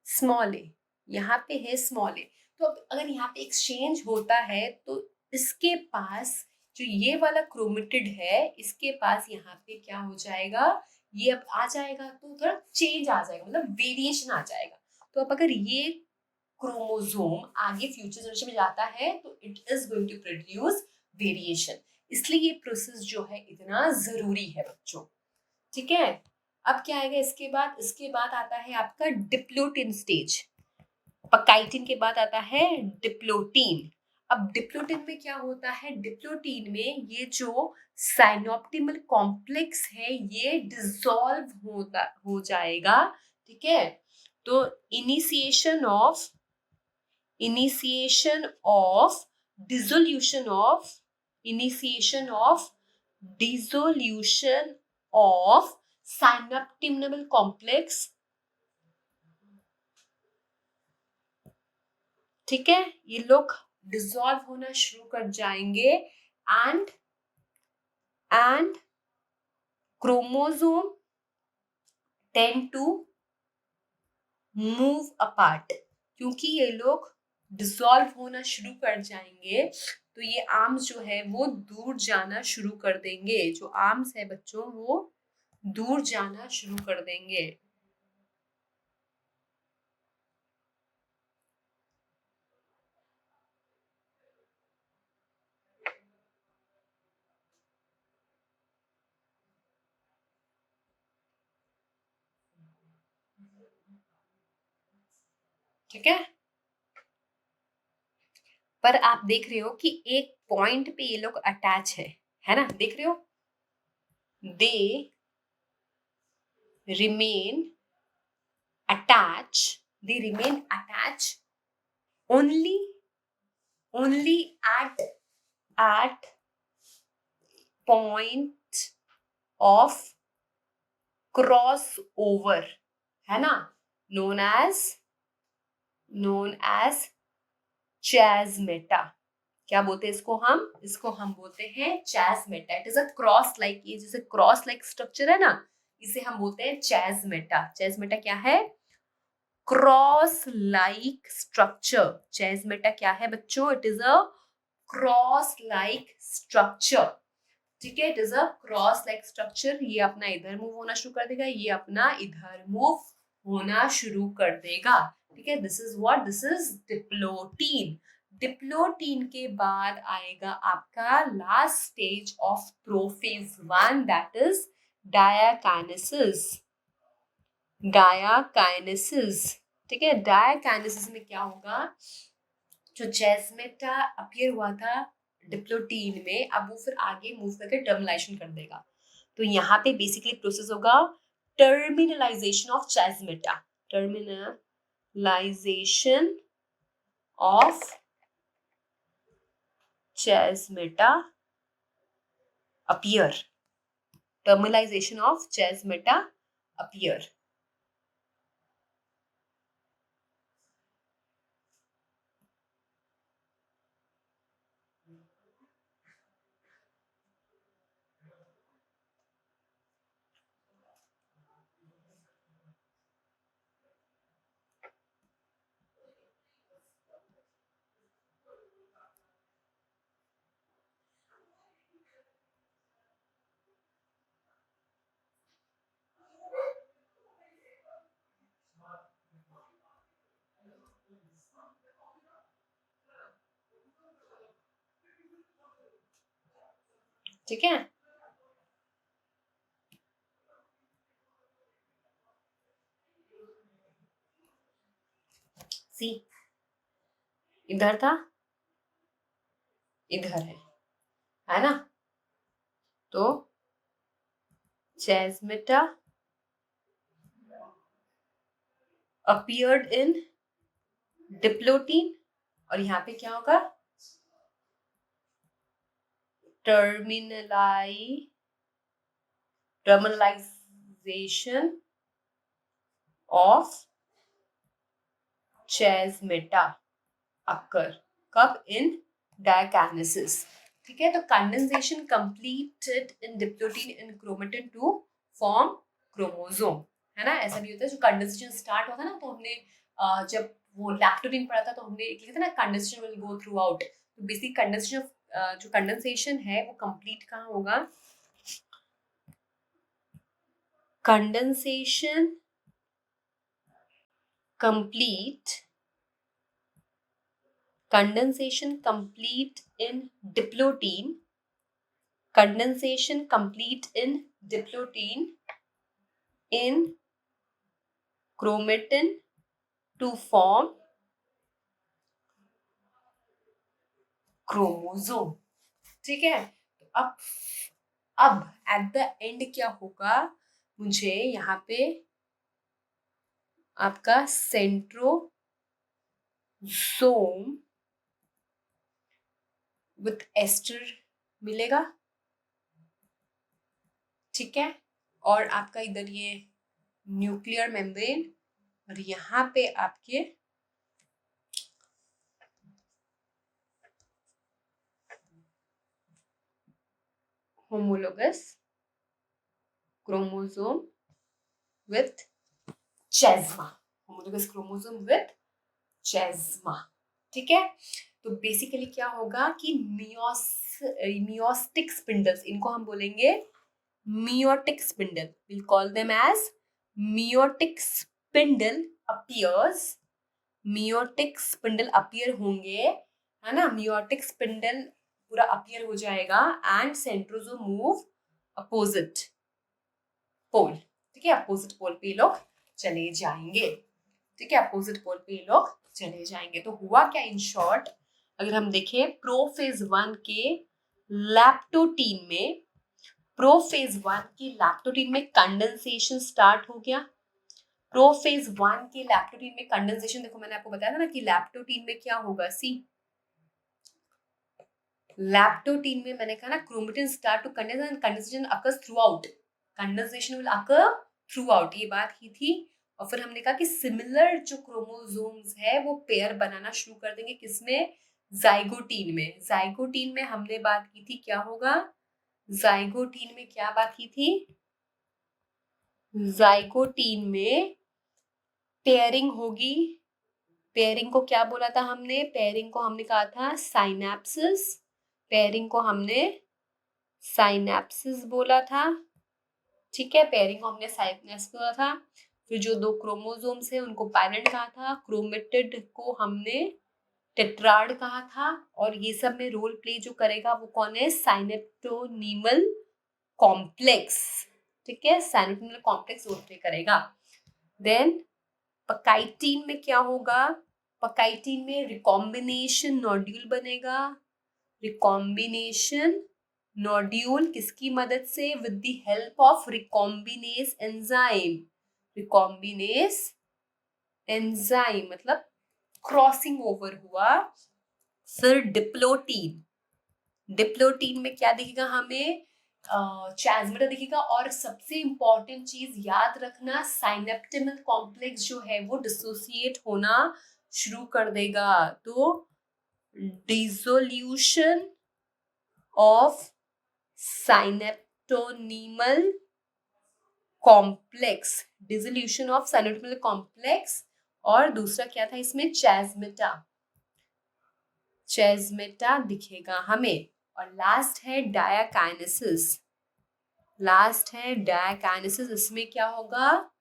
स्मॉल ए, यहाँ पे है स्मॉल ए। तो अब अगर यहाँ पे एक्सचेंज होता है तो इसके पास जो ये वाला क्रोमेटिड है, इसके पास यहाँ पे क्या हो जाएगा? ये अब आ जाएगा तो थोड़ा चेंज आ जाएगा, मतलब वेरिएशन आ जाएगा। तो अब अगर ये क्रोमोसोम आगे फ्यूचर जनरेशन में जाता है तो it is going to produce variation. इसलिए ये प्रोसेस जो है इतना जरूरी है बच्चों, ठीक है। अब क्या आएगा इसके बाद? इसके बाद आता है आपका डिप्लोटिन स्टेज। पकाइटिन के बाद आता है डिप्लोटीन। अब डिप्लोटिन में क्या होता है, डिप्लोटिन में ये जो साइनोप्टिमल कॉम्प्लेक्स है ये डिसॉल्व हो जाएगा, ठीक है। तो initiation of dissolution of synaptimnal complex, ठीक है, ये लोग डिसॉल्व होना शुरू कर जाएंगे and chromosome tend to move apart. क्योंकि ये लोग डिसॉल्व होना शुरू कर जाएंगे तो ये आर्म्स जो है वो दूर जाना शुरू कर देंगे, जो आर्म्स है बच्चों वो दूर जाना शुरू कर देंगे। ठीक है, पर आप देख रहे हो कि एक पॉइंट पे ये लोग अटैच है ना, देख रहे हो, they remain attached only at point of crossover, है ना, known as chasmata। क्या बोलते हैं इसको हम बोलते हैं चैस्मेटा। It is a cross like, ये जैसे क्रॉस लाइक स्ट्रक्चर है ना, इसे हम बोलते हैं चैस्मेटा। चैस्मेटा क्या है, क्रॉस लाइक स्ट्रक्चर। चैस्मेटा क्या है बच्चों, it is a cross like structure, ठीक है, it is a cross like structure. ये अपना इधर मूव होना शुरू कर देगा, ये अपना इधर मूव होना शुरू कर देगा, ठीक है। This is diplotene. डिप्लोटीन के बाद आएगा आपका last stage of prophase 1, that is diakinesis, ठीक है। डायाकाइनेसिस में क्या होगा, जो चैस्मेटा अपीयर हुआ था डिप्लोटीन में, अब वो फिर आगे मूव करके टर्मिनलाइजेशन कर देगा। तो यहाँ पे बेसिकली प्रोसेस होगा terminalisation of चैस्मेटा, terminalisation of chasmata appear, terminalization of chasmata appear। ठीक है, सी इधर था, इधर है ना, तो chasmata appeared in डिप्लोटीन, और यहाँ पे क्या होगा, टर्मिनलाइजेशन ऑफ chasmata occur, कब, इन डायकाइनेसिस, ठीक है। तो condensation completed in diplotene in chromatin to form chromosome, है ना, ऐसा भी होता है। जो कंडेंसेशन स्टार्ट होता है ना, तो हमने जब वो लैक्टोटिन पढ़ा था तो हमने एक लिखा था ना, condensation will go through out. तो बेसिक कंडेंसेशन जो कंडेंसेशन है वो कंप्लीट कहाँ होगा, condensation complete in diplotin, condensation complete in diplotin in chromatin to form chromosome. ठीक है, तो अब एट द एंड क्या होगा, मुझे यहाँ पे आपका सेंट्रोसोम विथ एस्टर मिलेगा। ठीक है, और आपका इधर ये न्यूक्लियर मेम्ब्रेन, और यहाँ पे आपके homologous chromosome with chiasma, homologous chromosome with chiasma. ठीक है, तो बेसिकली क्या होगा कि मियोस्टिक स्पिंडल्स, इनको हम बोलेंगे meiotic spindle, we'll call them as meiotic spindle appears, meiotic spindle appear होंगे, है ना, meiotic spindle पूरा appear हो जाएगा and centrosome move opposite pole। ठीक है, opposite pole पे लोग चले जाएंगे। ठीक है, opposite pole पे लोग चले जाएंगे। तो हुआ क्या इन शॉर्ट, अगर हम देखें प्रोफेज 1 के लैप्टोटीन में, प्रोफेज 1 की लैप्टोटीन में कंडेंसेशन स्टार्ट हो गया। प्रोफेज 1 की लैप्टोटीन में कंडेंसेशन, देखो मैंने आपको बताया था ना कि लैप्टोटीन में क्या होगा, सी लैप्टोटीन में मैंने कहा ना chromatin start to condense and condensation occurs throughout, condensation will occur throughout, ये बात की थी। और फिर हमने कहा कि सिमिलर जो क्रोमोसोम्स है वो पेयर बनाना शुरू कर देंगे, किसमें, जाइगोटीन में। जाइगोटीन में हमने बात की थी क्या होगा, जाइगोटीन में क्या बात की थी, जाइगोटीन में पेयरिंग होगी। पेयरिंग को क्या बोला था हमने, पेयरिंग को हमने कहा था साइनेप्सिस, पेयरिंग को हमने साइनेप्सिस बोला था। ठीक है, पेयरिंग को हमने साइनेप्सिस बोला था। फिर जो दो क्रोमोसोम्स है उनको पैरेंट कहा था, क्रोमेटिड को हमने टेट्राड कहा था, और ये सब में रोल प्ले जो करेगा वो कौन है, साइनेप्टोनीमल कॉम्प्लेक्स। ठीक है, साइनेप्टोनीमल कॉम्प्लेक्स रोल प्ले करेगा। देन पकाइटीन में क्या होगा, पकाइटीन में रिकॉम्बिनेशन नोड्यूल बनेगा। रिकॉम्बिनेशन नोड्यूल किसकी मदद से, with the help of recombinase enzyme. Recombinase enzyme मतलब क्रॉसिंग ओवर हुआ। फिर डिप्लोटीन, डिप्लोटीन में क्या दिखेगा हमें, चैस्मेटा दिखेगा। और सबसे इंपॉर्टेंट चीज याद रखना, साइनेप्टिमल कॉम्प्लेक्स जो है वो डिसोसिएट होना शुरू कर देगा। तो dissolution of synaptonemal complex, dissolution of synaptonemal complex. और दूसरा क्या था इसमें, चैस्मेटा, चैस्मेटा दिखेगा हमें। और लास्ट है डायाकाइनेसिस, लास्ट है डायाकाइनेसिस। इसमें क्या होगा,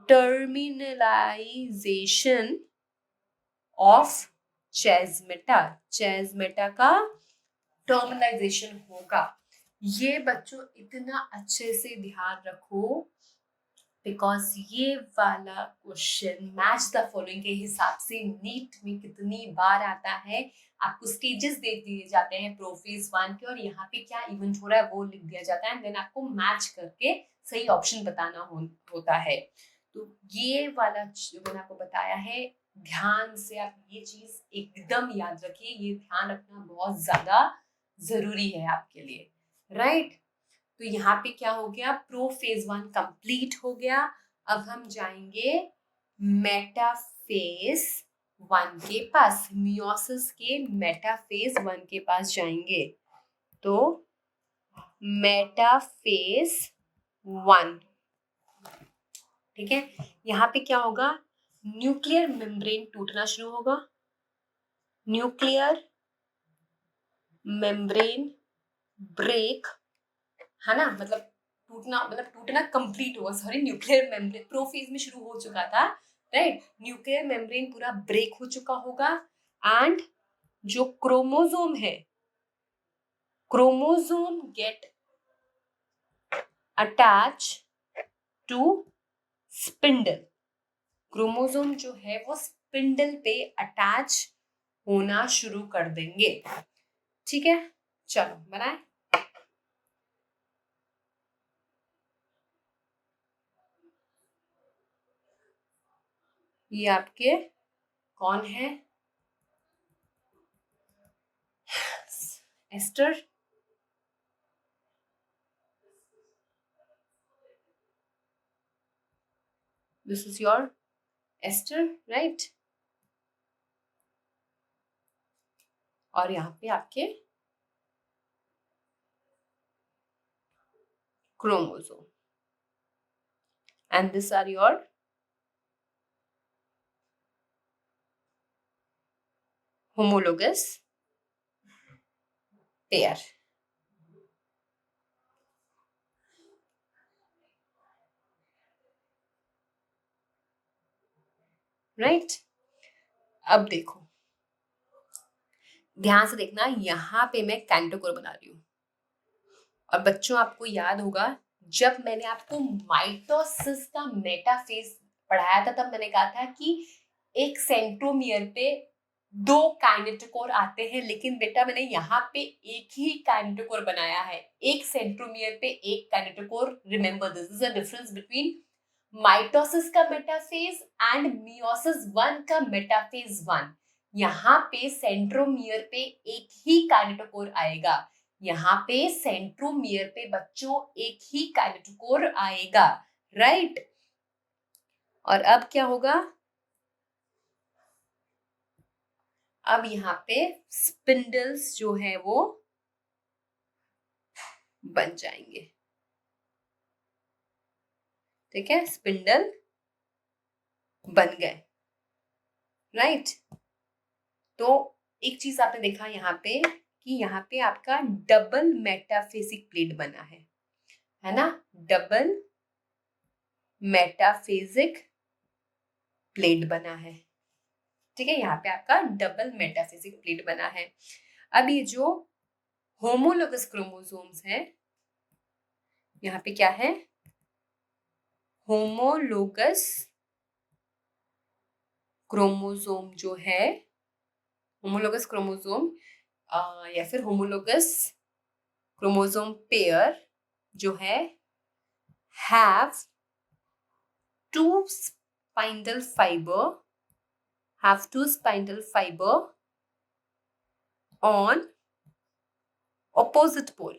टर्मिनलाइजेशन ऑफ चैस्मेटा, चैस्मेटा का टर्मिनलाइजेशन होगा। ये बच्चों इतना अच्छे से ध्यान रखो, बिकॉज ये वाला क्वेश्चन मैच द फॉलोइंग के हिसाब से नीट में कितनी बार आता है। आपको स्टेजेस दे दिए जाते हैं प्रोफेज 1 के, और यहाँ पे क्या इवेंट हो रहा है वो लिख दिया जाता है, देन आपको मैच करके सही ऑप्शन बताना होता है। तो ये वाला जो मैंने आपको बताया है, ध्यान से आप ये चीज एकदम याद रखिए, ये ध्यान रखना बहुत ज्यादा जरूरी है आपके लिए, राइट। तो यहाँ पे क्या हो गया, प्रोफेज 1 कंप्लीट हो गया। अब हम जाएंगे मेटाफेज 1 के पास, मियोसिस के मेटाफेज 1 के पास जाएंगे। तो मेटाफेज 1, ठीक है, यहाँ पे क्या होगा, न्यूक्लियर मेम्ब्रेन टूटना शुरू होगा। न्यूक्लियर मेम्ब्रेन ब्रेक, है ना, मतलब टूटना कंप्लीट हुआ, सॉरी, न्यूक्लियर मेम्ब्रेन प्रोफेज में शुरू हो चुका था, राइट। न्यूक्लियर मेम्ब्रेन पूरा ब्रेक हो चुका होगा, एंड जो क्रोमोसोम है, chromosome get attach to spindle, chromosome जो है वो स्पिंडल पे अटैच होना शुरू कर देंगे। ठीक है, चलो बनाए। ये आपके कौन है? Aster. This is your aster, right. और यहाँ पे आपके chromosome, and this are your homologous pair. Right, अब देखो, ध्यान से देखना, यहाँ पे मैं कैंटोकोर बना रही हूँ। और बच्चों आपको याद होगा जब मैंने आपको माइटोसिस का मेटाफेज पढ़ाया था, तब मैंने कहा था कि एक सेंट्रोमियर पे 2 काइनेटोकोर आते हैं, लेकिन बेटा मैंने यहाँ पे एक ही काइनेटोकोर बनाया है, एक सेंट्रोमियर पे एक kinetochore. Remember this is the difference between mitosis का मेटाफेज एंड मियोसिस 1 का मेटाफेज 1। यहाँ पे सेंट्रोमियर पे एक ही काइनेटोकोर आएगा, यहाँ पे सेंट्रोमियर पे बच्चों एक ही काइनेटोकोर आएगा, राइट। और अब क्या होगा? अब यहाँ पे स्पिंडल्स जो है वो बन जाएंगे। ठीक है, स्पिंडल बन गए, राइट। तो एक चीज आपने देखा यहाँ पे कि यहाँ पे आपका डबल मेटाफेसिक प्लेट बना है ना, डबल मेटाफेसिक प्लेट बना है। ठीक है, यहाँ पे आपका डबल मेटाफेसिक प्लेट बना है। अब ये जो होमोलोगस क्रोमोसोम्स है, यहाँ पे क्या है? होमोलोगस क्रोमोसोम जो है, होमोलोगस क्रोमोसोम या फिर होमोलोगस क्रोमोसोम पेयर जो है, have 2 spindle fiber on opposite pole,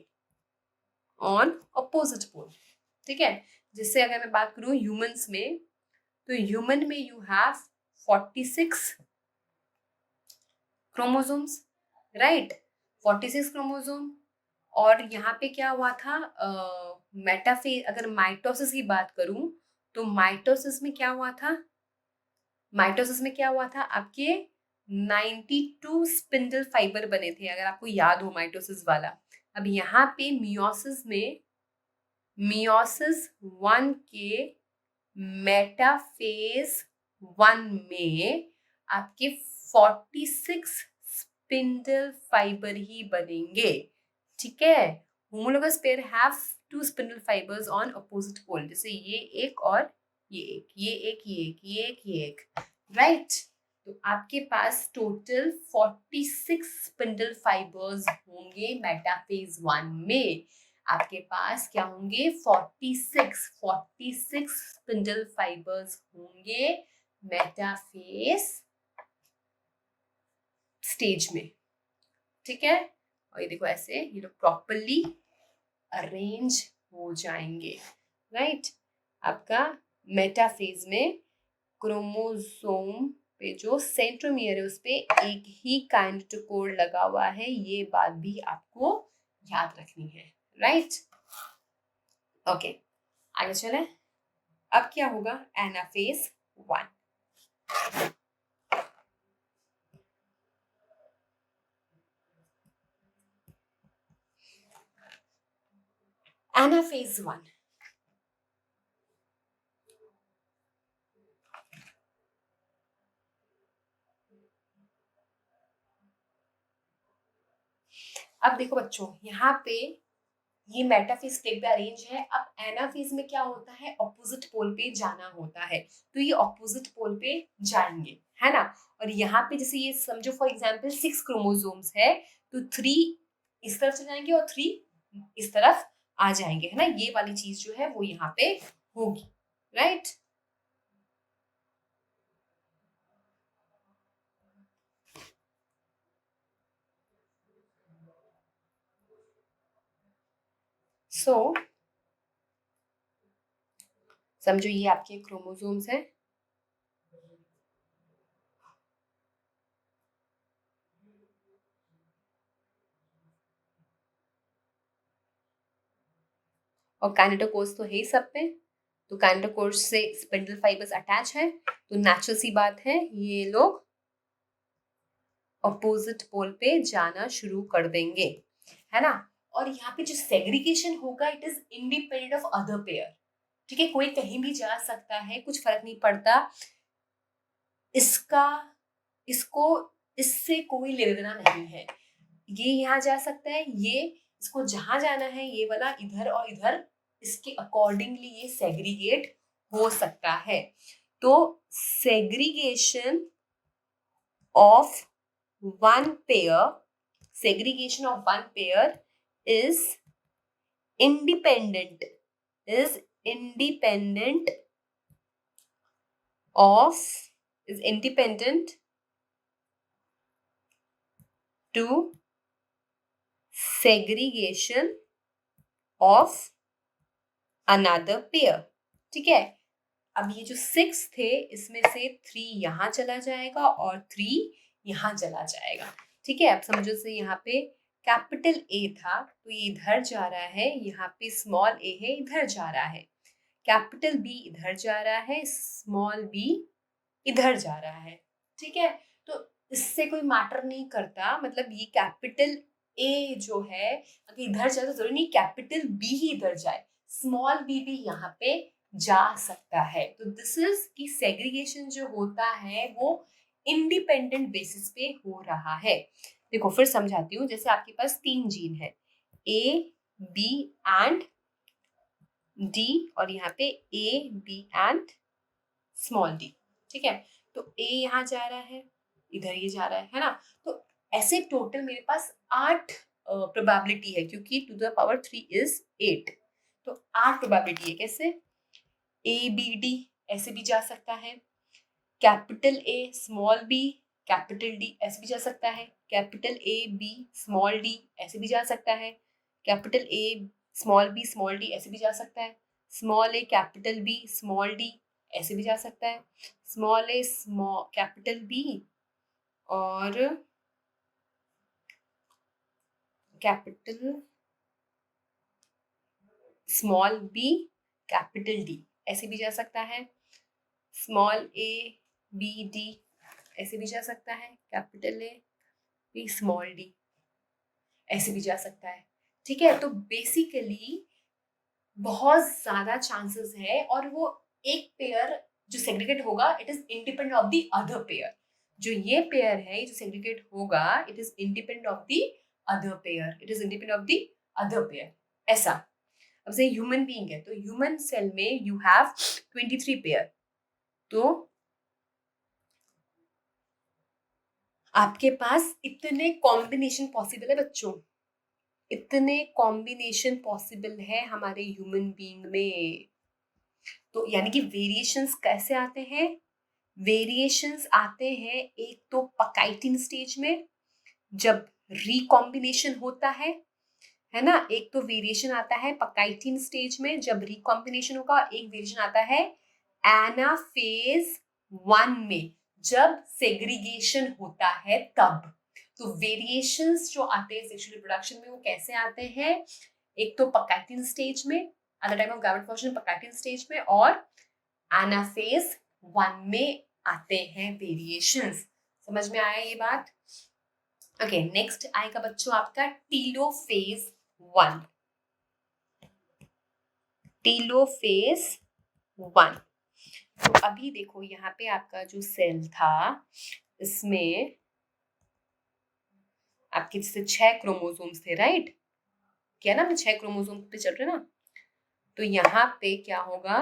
ठीक है। जिससे अगर मैं बात करूं ह्यूमंस में, तो ह्यूमन में you have 46 chromosomes, right, 46 chromosome. और यहाँ पे क्या हुआ था, मेटाफेज, अगर माइटोसिस की बात करूं तो माइटोसिस में क्या हुआ था? माइटोसिस में क्या हुआ था? आपके 92 स्पिंडल फाइबर बने थे, अगर आपको याद हो माइटोसिस वाला। अब यहाँ पे मियोसिस में, मियोसिस 1 के मेटाफेज 1 में आपके 46 स्पिंडल फाइबर ही बनेंगे। ठीक है, homologous pair have 2 spindle fibres on opposite pole, जैसे ये एक और ये एक, ये एक, ये एक, ये एक, ये एक, राइट। तो आपके पास टोटल 46 स्पिंडल फाइबर्स होंगे मेटाफेज 1 में। आपके पास क्या होंगे? 46 स्पिंडल फाइबर्स होंगे मेटाफेज स्टेज में। ठीक है, और ये देखो ऐसे ये लोग प्रॉपरली अरेंज हो जाएंगे, राइट। आपका मेटाफेज में क्रोमोसोम पे जो सेंट्रोमियर है उस पे एक ही काइनेटोकोर लगा हुआ है, ये बात भी आपको याद रखनी है, राइट। ओके, आगे चले। अब क्या होगा? एनाफेज 1। एनाफेज 1, अब देखो बच्चों, यहाँ पे ये मेटाफेज टेक द अरेंज है। अब एनाफेज में क्या होता है, ऑपोजिट पोल पे जाना होता है, तो ये ऑपोजिट पोल पे जाएंगे, है ना। और यहाँ पे जैसे ये समझो फॉर एग्जांपल 6 क्रोमोसोम्स है, तो 3 इस तरफ से जाएंगे और 3 इस तरफ आ जाएंगे, है ना। ये वाली चीज जो है वो यहाँ पे होगी, राइट। सो समझो ये आपके क्रोमोसोम्स हैं, और काइनेटोकोर्स तो है ही सब पे, तो काइनेटोकोर्स से स्पिंडल फाइबर्स अटैच है, तो नेचुरल सी बात है ये लोग अपोजिट पोल पे जाना शुरू कर देंगे, है ना। और यहाँ पे जो सेग्रीगेशन होगा it is independent of other pair, ठीक है। कोई कहीं भी जा सकता है, कुछ फर्क नहीं पड़ता, इसका इसको इससे कोई लेना देना नहीं है। ये यहाँ जा सकता है, ये इसको जहां जाना है ये वाला इधर और इधर, इसके अकॉर्डिंगली ये सेग्रीगेट हो सकता है। तो segregation of one pair, segregation of one pair is independent of is independent to segregation of another pair, ठीक है। अब ये जो 6 थे इसमें से 3 यहाँ चला जाएगा और 3 यहाँ चला जाएगा, ठीक है। अब समझो से यहाँ पे कैपिटल ए था तो ये इधर जा रहा है, यहाँ पे स्मॉल ए है इधर जा रहा है, कैपिटल बी इधर जा रहा है, स्मॉल बी इधर जा रहा है, ठीक है। तो इससे कोई मैटर नहीं करता, मतलब ये कैपिटल ए जो है अगर इधर जाए तो जरूरी नहीं कैपिटल बी ही इधर जाए, स्मॉल बी भी यहाँ पे जा सकता है। तो दिस इज की सेग्रीगेशन जो होता है वो इंडिपेंडेंट बेसिस पे हो रहा है। देखो फिर समझाती हूँ, जैसे आपके पास 3 जीन है ए बी एंड डी, और यहाँ पे A B and small D, ठीक है। तो ए यहाँ जा रहा है, इधर ये जा रहा है ना। तो ऐसे टोटल मेरे पास 8 प्रोबेबिलिटी है, क्योंकि टू द पावर 3 इज 8, तो 8 प्रोबेबिलिटी है। कैसे, ए बी डी ऐसे भी जा सकता है, capital A small B capital D ऐसे भी जा सकता है, capital A B small D ऐसे भी जा सकता है, कैपिटल ए स्मॉल डी ऐसे भी जा सकता है, small A capital B small D ऐसे भी जा सकता है, small A small capital B और capital small B capital D ऐसे भी जा सकता है, स्मॉल ए बी डी ऐसे भी जा सकता है, capital A B small D ऐसे भी जा सकता है, ठीक है। तो बेसिकली बहुत ज्यादा चांसेस है, और वो एक पेयर जो सेग्रीगेट होगा it is independent of the other pair, जो ये पेयर है जो सेग्रीगेट होगा it is independent of the other pair, it is independent of the other pair, ऐसा। अब से ह्यूमन बीइंग है तो ह्यूमन सेल में यू हैव 23 पेयर, तो आपके पास इतने कॉम्बिनेशन पॉसिबल है बच्चों, इतने कॉम्बिनेशन पॉसिबल है हमारे ह्यूमन बीइंग में। तो यानी कि वेरिएशंस कैसे आते हैं, वेरिएशंस आते हैं एक तो पकाइटिन स्टेज में जब रिकॉम्बिनेशन होता है ना। एक तो वेरिएशन आता है पकाइटिन स्टेज में जब रिकॉम्बिनेशन होगा, एक वेरिएशन आता है एनाफेज 1 में जब सेग्रीगेशन होता है तब। तो वेरिएशंस जो आते हैं सेक्सुअल रिप्रोडक्शन में वो कैसे आते हैं, एक तो पकाइटिन स्टेज में at the time of gamete formation pachytene stage में, और एनाफेज 1 में आते हैं वेरिएशंस। समझ में आया ये बात? ओके, नेक्स्ट आएगा बच्चों आपका टीलोफेज 1। टीलोफेज 1, तो अभी देखो यहाँ पे आपका जो सेल था इसमें आपके जैसे 6 क्रोमोसोम्स थे, राइट। क्या ना, 6 क्रोमोसोम पे चल रहे ना, तो यहाँ पे क्या होगा,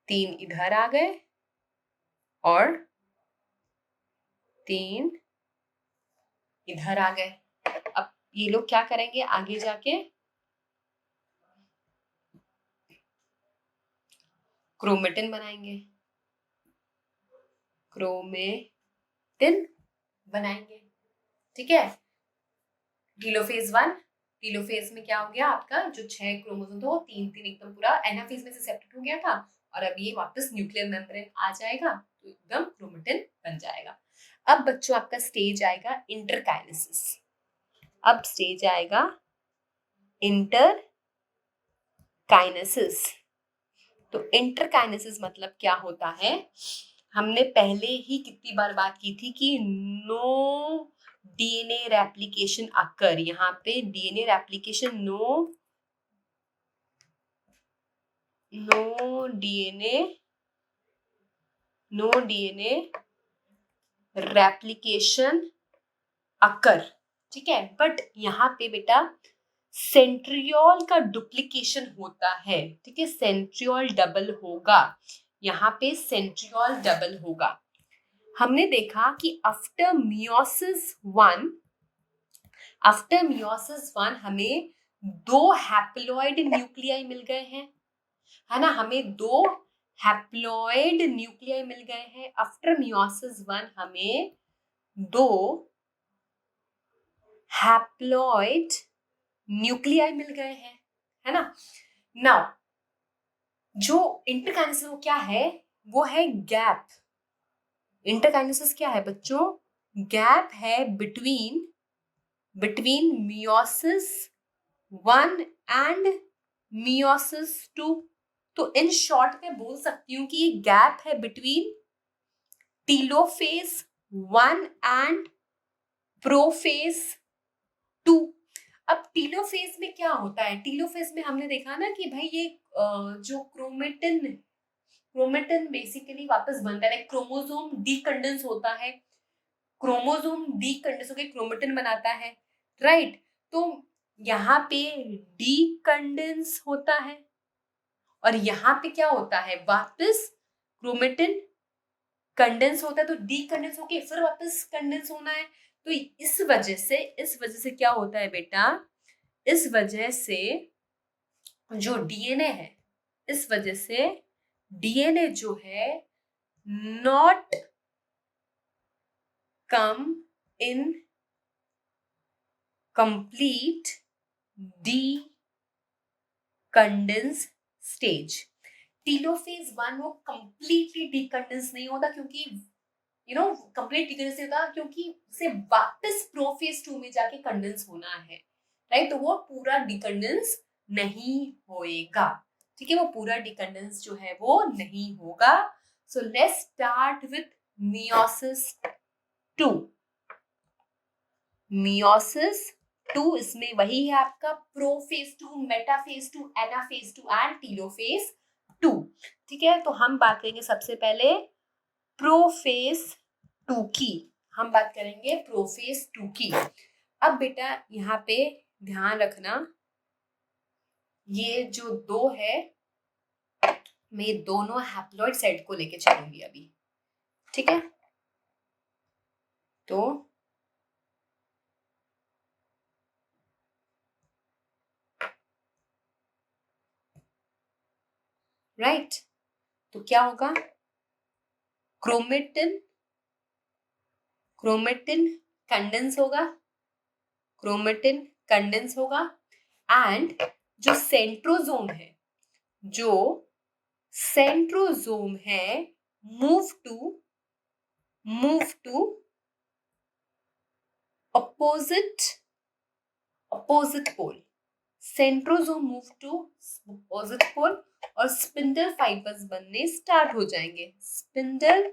3 इधर आ गए और 3 इधर आ गए। अब ये लोग क्या करेंगे आगे जाके, क्रोमेटिन बनाएंगे, क्रोमेटिन बनाएंगे, ठीक है। टीलोफेज 1, टीलोफेज में क्या हो गया, आपका जो 6 क्रोमोसोम था वो 3 एकदम पूरा एनाफेज में से सेपरेट हो गया था, और अब ये वापस न्यूक्लियर मेम्ब्रेन आ जाएगा तो एकदम क्रोमेटिन बन जाएगा। अब बच्चों आपका स्टेज आएगा इंटरकाइनेसिस। अब स्टेज आएगा इंटरकाइनेसिस। तो इंटरकाइनेसिस मतलब क्या होता है, हमने पहले ही कितनी बार बात की थी कि नो डीएनए रेप्लिकेशन अकर, यहाँ पे DNA replication no DNA replication occur, ठीक है। बट यहाँ पे बेटा सेंट्रियोल का डुप्लीकेशन होता है, ठीक है, सेंट्रियोल डबल होगा, यहाँ पे सेंट्रियोल डबल होगा। हमने देखा कि आफ्टर मियोसिस 1 हमें 2 हैप्लॉइड न्यूक्लियाई मिल गए हैं, है ना, हमें 2 हैप्लॉइड न्यूक्लियाई मिल गए हैं। आफ्टर मियोसिस 1 हमें 2 हैप्लॉइड न्यूक्लियाई मिल गए हैं, है ना। नाउ जो इंटरकाइनेसिस वो क्या है, वो है गैप। इंटरकाइनेसिस क्या है बच्चों, गैप है बिटवीन मियोसिस 1 एंड मियोसिस 2। तो इन शॉर्ट में बोल सकती हूँ कि ये गैप है बिटवीन टीलोफेज 1 एंड प्रोफेज 2। अब टीलोफेज में क्या होता है, टीलोफेज में हमने देखा ना कि भाई ये जो क्रोमेटिन बेसिकली वापस बनता है, क्रोमोसोम डीकंडेंस होता है, क्रोमोसोम डीकंडेंस होकर क्रोमेटिन बनाता है, राइट। तो यहाँ पे डीकंडेंस होता है और यहाँ पे क्या होता है, वापस क्रोमेटिन कंडेंस होता है, तो डीकंडेंस होके फिर वापस कंडेंस होना है। तो इस वजह से क्या होता है बेटा, इस वजह से जो डीएनए है, इस वजह से डीएनए जो है not come in complete decondense stage. Telophase 1 वो कंप्लीटली डीकंडेंस नहीं होता, क्योंकि कंप्लीट डीकंडेंस नहीं होता क्योंकि उसे वापस प्रोफेज 2 में जाके कंडेंस होना है, राइट। तो वो पूरा डीकंडेंस नहीं होएगा, ठीक है, वो पूरा डीकंडेंस जो है वो नहीं होगा। So let's start with meiosis 2। Meiosis 2, इसमें वही है आपका prophase 2, metaphase 2, anaphase 2 and telophase 2, ठीक है। तो हम बात करेंगे सबसे पहले प्रोफेज 2 की, हम बात करेंगे प्रोफेज 2 की। अब बेटा यहाँ पे ध्यान रखना, ये जो 2 है, मैं ये दोनों हैप्लॉइड सेट को लेके चलूंगी अभी, ठीक है। तो राइट, तो क्या होगा, क्रोमेटिन कंडेंस होगा, एंड जो सेंट्रोजोम है move to opposite pole. Centrosome move to opposite pole और स्पिंडल फाइबर्स बनने स्टार्ट हो जाएंगे, स्पिंडल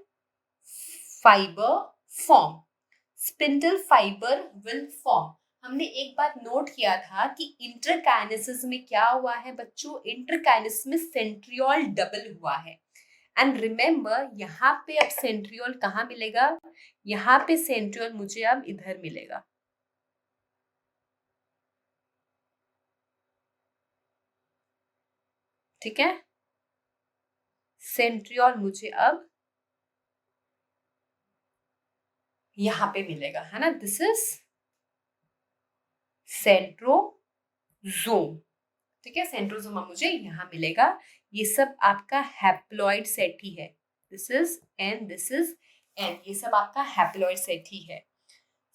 फाइबर विल फॉर्म। हमने एक बात नोट किया था कि इंटरकाइनेसिस में क्या हुआ है बच्चों, इंटरकाइनेसिस में सेंट्रियोल डबल हुआ है। एंड रिमेंबर यहाँ पे अब सेंट्रियोल कहाँ मिलेगा, यहाँ पे सेंट्रियोल मुझे अब इधर मिलेगा, ठीक है, सेंट्रियोल मुझे अब यहां पे मिलेगा, है ना, दिस इज सेंट्रोजोम, ठीक है, सेंट्रोजोम मुझे यहां मिलेगा। ये सब आपका हैप्लॉइड सेट ही है, this is an, this is an, ये सब आपका हैप्लॉइड सेट ही है।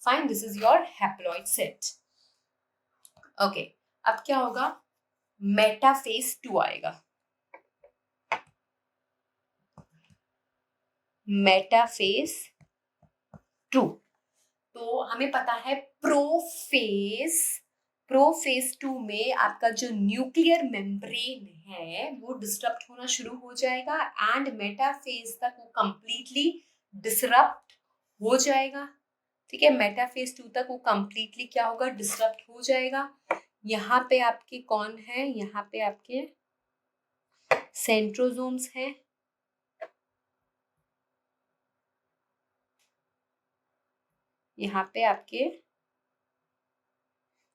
Fine, this is your haploid set. Okay, अब क्या होगा, मेटाफेज 2 आएगा। मेटाफेज 2, तो हमें पता है प्रोफेज 2 में आपका जो न्यूक्लियर मेम्ब्रेन है वो डिस्टर्ब होना शुरू हो जाएगा एंड मेटाफेज तक वो कंप्लीटली डिसरप्ट हो जाएगा, ठीक है, मेटाफेज 2 तक वो कंप्लीटली क्या होगा, डिसरप्ट हो जाएगा। यहाँ पे आपके कौन है, यहाँ पे आपके सेंट्रोजोम्स हैं, यहाँ पे आपके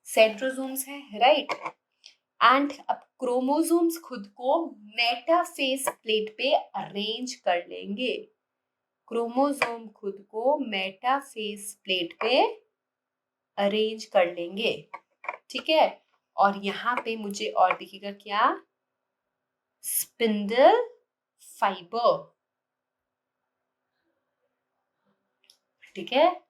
सेंट्रोजोम्स हैं, राइट। एंड अब क्रोमोसोम्स खुद को मेटाफेज प्लेट पे अरेंज कर लेंगे, क्रोमोसोम खुद को मेटाफेज प्लेट पे अरेंज कर लेंगे, ठीक है। और यहाँ पे मुझे और दिखेगा क्या, स्पिंडल फाइबर, ठीक है।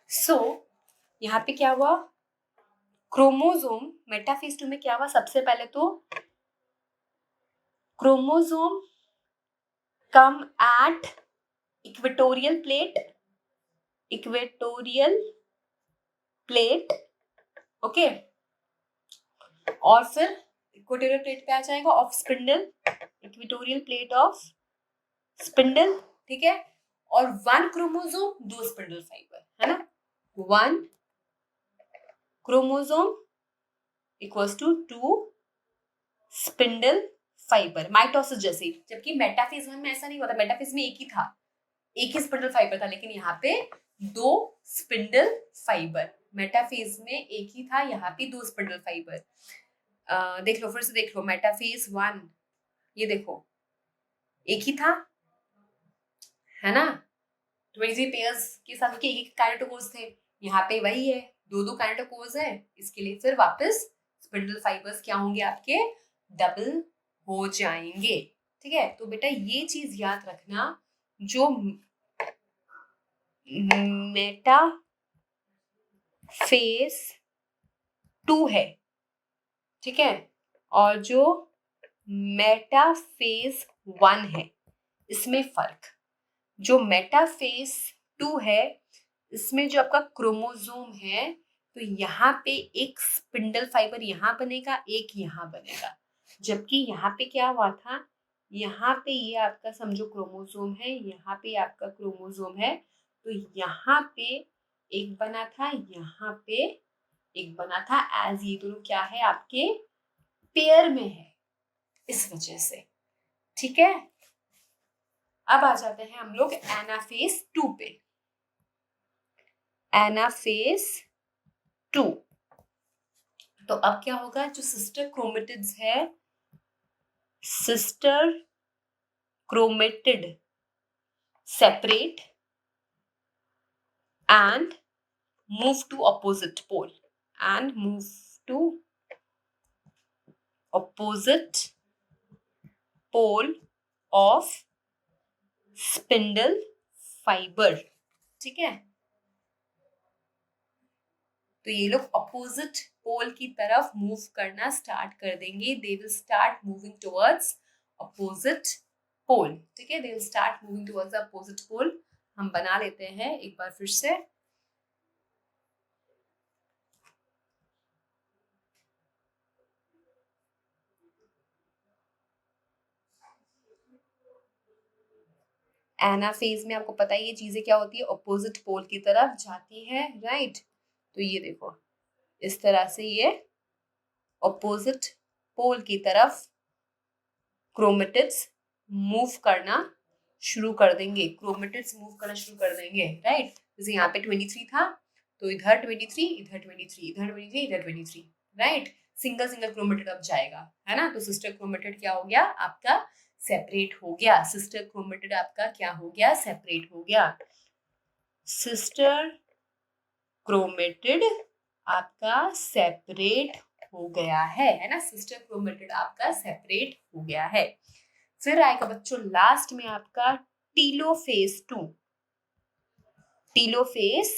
सो यहाँ पे क्या हुआ, क्रोमोसोम मेटाफेज 2 में क्या हुआ, सबसे पहले तो chromosome come at equatorial plate, okay, और फिर इक्वेटोरियल प्लेट पे आ जाएगा of spindle, equatorial plate of spindle, ठीक है। और 1 क्रोमोसोम 2 स्पिंडल फाइबर, है ना, 1 chromosome equals to 2 spindle fibre, mitosis जैसे, जबकि मेटाफेज 1 में ऐसा नहीं होता, मेटाफेज में एक ही स्पिंडल फाइबर था, लेकिन यहाँ पे 2 स्पिंडल फाइबर, मेटाफेज में एक ही था, यहाँ पे 2 स्पिंडल फाइबर। देख लो, फिर से देख लो, मेटाफेज 1 ये देखो एक ही था, है ना, 23 पेयर्स के साथ के एक काइनेटोकोर्स थे, यहाँ पे वही है, 2 काइनेटोकोर्स है, इसके लिए फिर वापस स्पिंडल फाइबर्स क्या होंगे आपके, डबल हो जाएंगे, ठीक है। तो बेटा ये चीज याद रखना, जो मेटा फेज 2 है, ठीक है, और जो मेटा फेज 1 है, इसमें फर्क, जो मेटा फेज 2 है इसमें जो आपका क्रोमोसोम है, तो यहाँ पे एक स्पिंडल फाइबर यहाँ बनेगा, एक यहाँ बनेगा, जबकि यहाँ पे क्या हुआ था, यहाँ पे ये आपका समझो क्रोमोसोम है, यहाँ पे आपका क्रोमोसोम है, तो यहाँ पे एक बना था, यहाँ पे एक बना था, एज ये दोनों क्या है आपके पेयर में है, इस वजह से, ठीक है। अब आ जाते हैं हम लोग एनाफेज 2 पे, एनाफेज 2, तो अब क्या होगा, जो सिस्टर क्रोमेटिड्स है, sister chromatid separate and move to opposite pole, and move to opposite pole of spindle fibre, ठीक है। तो ये लोग अपोजिट पोल की तरफ मूव करना स्टार्ट कर देंगे, they will start moving towards opposite pole, ठीक है, they will start moving towards opposite pole. हम बना लेते हैं एक बार फिर से, एनाफेज में आपको पता है ये चीजें क्या होती है, अपोजिट पोल की तरफ जाती है, राइट। तो ये देखो इस तरह से ये अपोजिट पोल की तरफ क्रोमेटिड्स मूव करना शुरू कर देंगे, क्रोमेटिड्स मूव करना शुरू कर देंगे, राइट। जैसे यहाँ पे 23 था तो इधर 23, इधर 23, इधर 23, इधर 23, राइट। सिंगल सिंगल क्रोमेटिड अब जाएगा, है ना। तो सिस्टर क्रोमेटिड क्या हो गया आपका, सेपरेट हो गया। सिस्टर क्रोमेटिड आपका क्या हो गया, सेपरेट हो गया। सिस्टर क्रोमेटिड आपका सेपरेट हो गया है ना। सिस्टर क्रोमेटिड आपका सेपरेट हो गया है। फिर आएगा बच्चों लास्ट में आपका टीलोफेज 2। टीलोफेज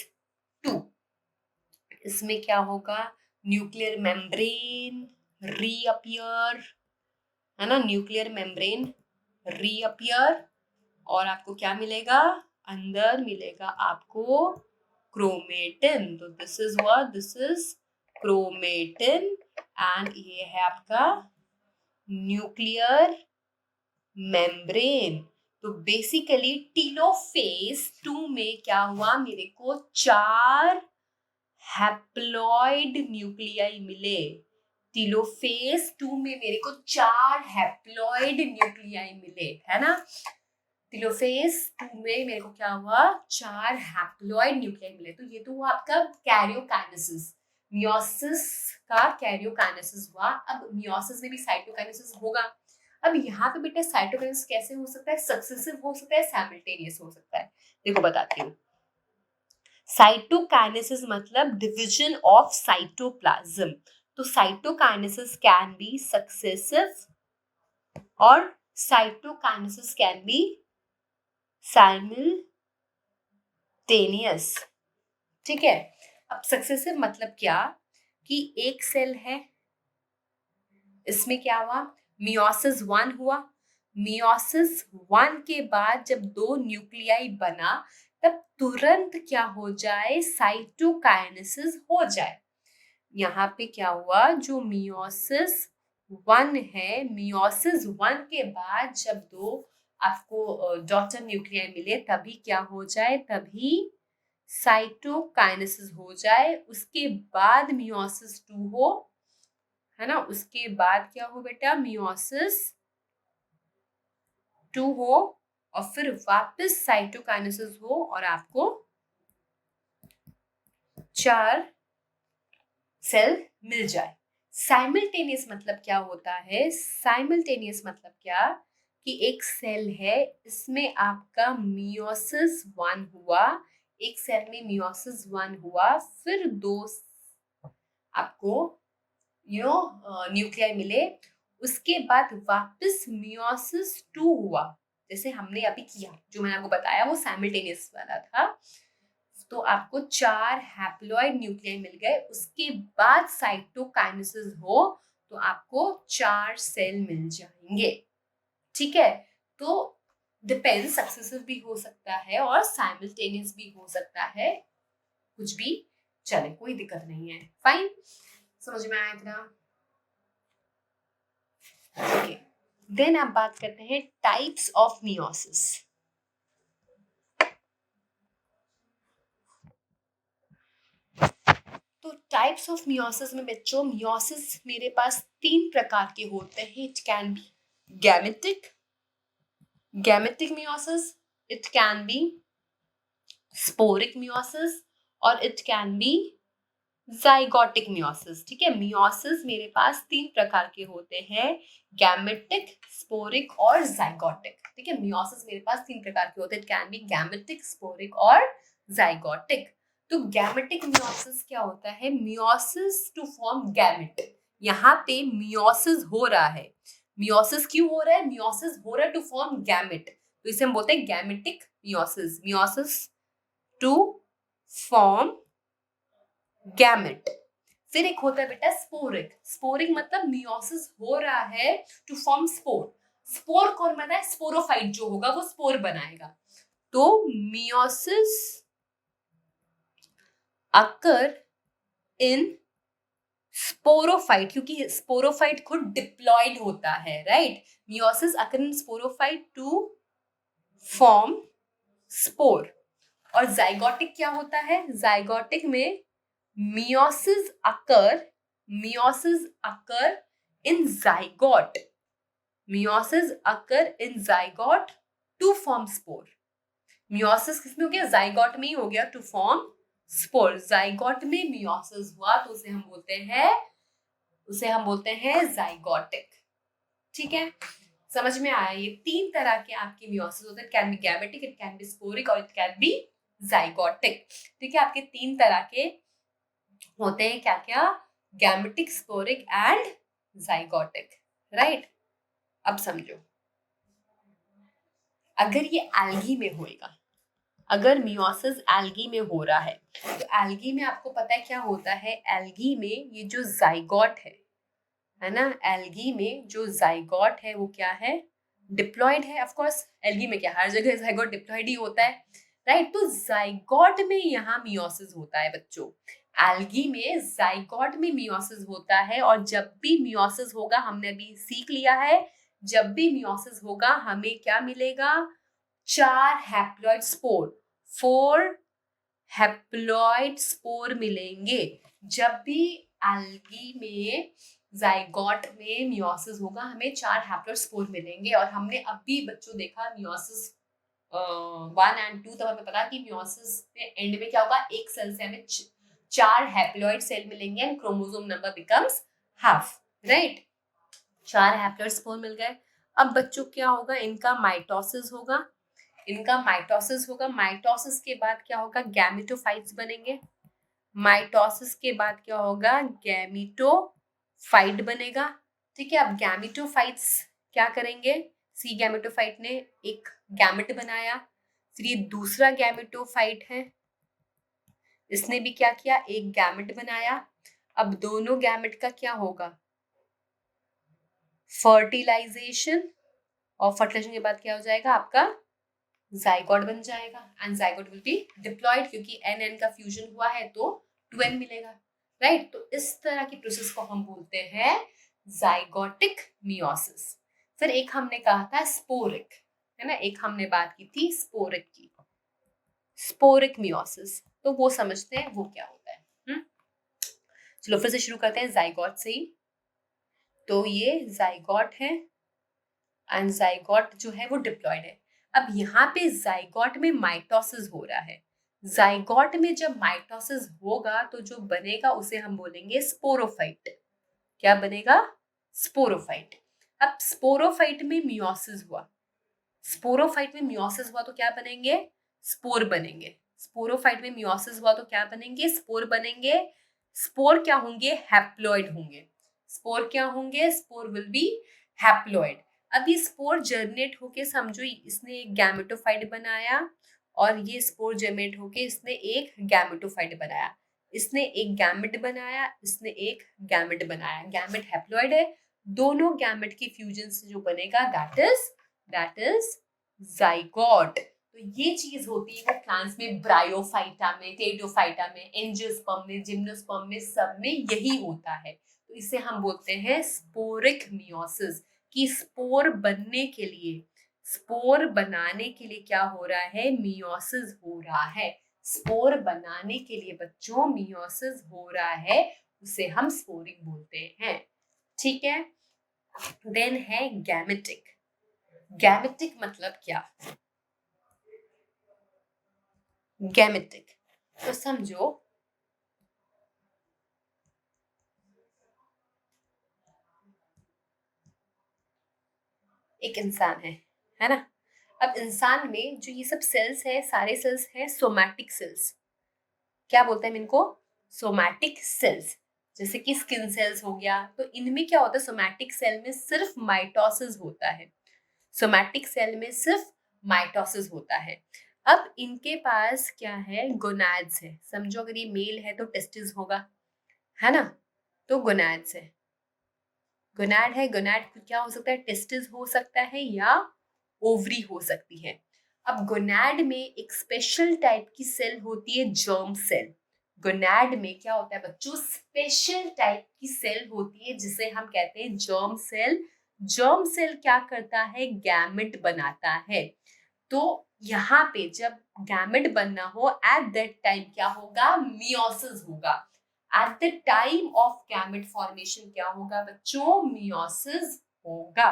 2, इसमें क्या होगा, न्यूक्लियर मेम्ब्रेन रीअपियर, है ना। न्यूक्लियर मेम्ब्रेन रीअपियर, और आपको क्या मिलेगा, अंदर मिलेगा आपको क्रोमेटिन। तो this is what, this is chromatin, and ये है आपका न्यूक्लियर मेम्ब्रेन। तो बेसिकली टीलोफेज 2 में क्या हुआ, मेरे को 4 हैप्लॉइड न्यूक्लियाई मिले। टीलोफेज 2 में मेरे को 4 हैप्लॉइड न्यूक्लियाई मिले, है ना। टीलोफेज 2 में मेरे को क्या हुआ, 4 हैप्लॉइड न्यूक्लियाई मिले। तो ये तो हुआ आपका कैरियोकाइनेसिस, मियोसिस का कैरियोकाइनेसिस हुआ। अब मियोसिस में भी साइटोकाइनेसिस होगा। अब यहाँ पे बेटा साइटोकाइनेसिस कैसे हो सकता है, सक्सेसिव हो सकता है, साइमल्टेनियस हो सकता है। देखो बताती हूँ। साइटोकाइनेसिस मतलब डिवीजन ऑफ साइटोप्लाज्म। तो साइटोकाइनेसिस कैन बी सक्सेसिव और साइटोकाइनेसिस कैन बी साइमल्टेनियस, ठीक है। अब सक्सेसिव मतलब क्या, कि एक सेल है, इसमें क्या हुआ, मियोसिस 1 हुआ। मियोसिस 1 के बाद जब 2 न्यूक्लियाई बना, तब तुरंत क्या हो जाए, साइटोकाइनेसिस हो जाए। यहाँ पे क्या हुआ, जो मियोसिस 1 है, मियोसिस 1 के बाद जब 2 आपको डॉटर न्यूक्लियाई मिले, तभी क्या हो जाए, तभी साइटोकाइनेसिस हो जाए। उसके बाद मियोसिस 2 हो, है ना। उसके बाद क्या हो बेटा, मियोसिस 2 हो, और फिर वापस साइटोकाइनेसिस हो, और आपको 4 सेल मिल जाए। साइमल्टेनियस मतलब क्या होता है, साइमल्टेनियस मतलब क्या, कि एक सेल है, इसमें आपका मियोसिस 1 हुआ, एक सेल में मियोसिस 1 हुआ, फिर 2 आपको न्यूक्लियाई मिले, उसके बाद वापस मियोसिस 2 हुआ, जैसे हमने अभी किया, जो मैंने आपको बताया वो साइमल्टेनियस वाला था। तो आपको 4 हैप्लॉइड न्यूक्लियाई मिल गए, उसके बाद साइटोकाइनेसिस हो तो आपको 4 सेल मिल जाएंगे, ठीक है। तो डिपेंड, सक्सेसिव भी हो सकता है और साइमल्टेनियस भी हो सकता है, कुछ भी चले, कोई दिक्कत नहीं है, फाइन। समझ में आया इतना, ओके। देन आप बात करते हैं टाइप्स ऑफ मियोसिस। तो टाइप्स ऑफ मियोसिस में बच्चों, मियोसिस मेरे पास 3 प्रकार के होते हैं। It can be gametic meiosis, it can be sporic meiosis, और it can be zygotic meiosis, ठीक है। मियोसिस मेरे पास 3 प्रकार के होते हैं, गैमेटिक, स्पोरिक और जाइगोटिक, ठीक है। मियोसिस मेरे पास 3 प्रकार के होते हैं, it can be gametic, sporic और जाइगोटिक। तो गैमेटिक मियोसिस क्या होता है, मियोसिस टू फॉर्म गैमेट। यहाँ पे मियोसिस हो रहा है, मियोसिस क्यों हो रहा है, मियोसिस हो रहा है टू फॉर्म गैमेट, तो इसे हम बोलते हैं gametic meiosis, meiosis to form gamete. फिर एक होता है बेटा स्पोरिक, स्पोरिक मतलब मियोसिस हो रहा है टू फॉर्म स्पोर। स्पोर कौन बना है, स्पोरोफाइट जो होगा वो स्पोर बनाएगा। तो मियोसिस अकर इन स्पोरोफाइट, क्योंकि स्पोरोफाइट खुद डिप्लॉयड होता है, right. Meiosis occur in sporophyte to form spore. और जाइगोटिक क्या होता है, जाइगोटिक में meiosis occur in zygote. Meiosis occur in zygote to form spore. Meiosis किसमें हो गया? zygote में ही हो गया, to form spore. zygote में meiosis हुआ तो उसे हम बोलते हैं zygotic. ठीक है, समझ में आया? ये 3 तरह के आपके meiosis होते हैं. It can be gametic, it can be sporic और it can be zygotic. ठीक है, आपके 3 तरह के होते हैं. क्या क्या? Gametic, sporic and zygotic. Right, अब समझो, अगर ये एल्गी में होएगा, अगर मियोसिस एल्गी में हो रहा है, तो एल्गी में आपको पता है क्या होता है? एल्गी में ये जो जाइगोट है ना, एल्गी में जो जाइगोट है वो क्या है? डिप्लॉयड है. ऑफ कोर्स एल्गी में क्या, हर जगह जाइगोट डिप्लॉयड ही होता है. राइट, तो जाइगोट में यहाँ मियोसिस होता है बच्चों. एल्गी में जाइगोट में मियोसिस होता है. और जब भी मियोसिस होगा, हमने अभी सीख लिया है, जब भी मियोसिस होगा हमें क्या मिलेगा? 4 हैप्लॉइड स्पोर, 4 हैप्लॉइड स्पोर मिलेंगे. जब भी एल्गी में जाइगोट में मियोसिस होगा हमें 4 हैप्लॉइड स्पोर मिलेंगे. और हमने अभी बच्चों देखा मियोसिस 1 and 2, तब हमें पता कि मियोसिस में एंड में क्या होगा? एक सेल से हमें 4 हैप्लॉइड सेल मिलेंगे and chromosome number becomes half. Right, 4 haploid spore मिल गए. अब बच्चों क्या होगा? इनका माइटोसिस होगा. माइटोसिस के बाद क्या होगा? गैमेटोफाइट्स बनेंगे. माइटोसिस के बाद क्या होगा? गैमेटोफाइट बनेगा. ठीक है, अब गैमेटोफाइट्स क्या करेंगे? सी गैमेटोफाइट ने एक गैमेट बनाया, फिर ये दूसरा गैमेटोफाइट है, इसने भी क्या किया? एक गैमेट बनाया. अब दोनों गैमेट का क्या होगा? फर्टिलाइजेशन. और फर्टिलाइजेशन के बाद क्या हो जाएगा? आपका जाइगोट बन जाएगा. And zygote will be diploid, क्योंकि एन का फ्यूजन हुआ है तो 2n मिलेगा. राइट, तो इस तरह की प्रोसेस को हम बोलते हैं जाइगोटिक मियोसिस. फिर एक हमने कहा था स्पोरिक, है ना, एक हमने बात की थी स्पोरिक की, स्पोरिक मियोसिस. तो वो समझते हैं वो क्या होता है. चलो फिर से शुरू करते हैं जाइगोट से ही. तो ये जाइगोट है एंड जाइगोट जो है वो डिप्लॉयड है. अब यहाँ पे जाइगोट में माइटोसिस हो रहा है. जाइगोट में जब माइटोसिस होगा तो जो बनेगा उसे हम बोलेंगे स्पोरोफाइट. क्या बनेगा? स्पोरोफाइट. अब स्पोरोफाइट में मियोसिस हुआ, स्पोरोफाइट में मियोसिस हुआ तो क्या बनेंगे? स्पोर बनेंगे. स्पोरोफाइट में मियोसिस हुआ तो क्या बनेंगे? स्पोर बनेंगे. स्पोर क्या होंगे? हैप्लॉइड होंगे. स्पोर क्या होंगे? Spore will be haploid. अब ये स्पोर जर्मिनेट होके, समझो इसने एक गैमेटोफाइट बनाया और ये स्पोर जर्मिनेट होके इसने एक गैमेटोफाइट बनाया. इसने एक गैमेट बनाया, इसने एक गैमेट बनाया. गैमेट हैप्लॉइड है. दोनों गैमेट के फ्यूजन से जो बनेगा दैट इज जाइगोट. तो ये चीज होती है वो प्लांट्स में, ब्रायोफाइटा में, टेरिडोफाइटा में, एंजियोस्पर्म में, जिम्नोस्पर्म में, सब में यही होता है. तो इसे हम बोलते हैं स्पोरिक मियोसिस. कि स्पोर बनने के लिए, स्पोर बनाने के लिए क्या हो रहा है? मियोसिस हो रहा है. स्पोर बनाने के लिए बच्चों मियोसिस हो रहा है, उसे हम स्पोरिक बोलते हैं. ठीक है, देन है गैमेटिक. गैमेटिक मतलब क्या? गैमेटिक तो समझो एक इंसान है ना. अब इंसान में जो ये सब सेल्स है, सारे सेल्स हैं सोमैटिक सेल्स. क्या बोलते हैं इनको? Somatic cells. जैसे कि स्किन सेल्स हो गया, तो इनमें क्या होता है? सोमैटिक सेल में सिर्फ माइटोसिस होता है. सोमैटिक सेल में सिर्फ माइटोसिस होता है. अब इनके पास क्या है? गोनाड्स है. समझो अगर ये मेल है तो टेस्टिस होगा, है ना, तो गोनाड्स है. गोनाड है, गोनाड क्या हो सकता है? टेस्टिस हो सकता है या ओवरी हो सकती है. अब गोनाड में एक स्पेशल टाइप की सेल होती है, जर्म सेल. गोनाड में क्या होता है बच्चों? स्पेशल टाइप की सेल होती है जिसे हम कहते हैं जर्म सेल. जर्म सेल क्या करता है? गैमेट बनाता है. तो यहाँ पे जब गैमेट बनना हो, एट दैट टाइम क्या होगा? मियोसिस होगा. Eight the time of gamete formation क्या होगा बच्चों, मियोसिस होगा।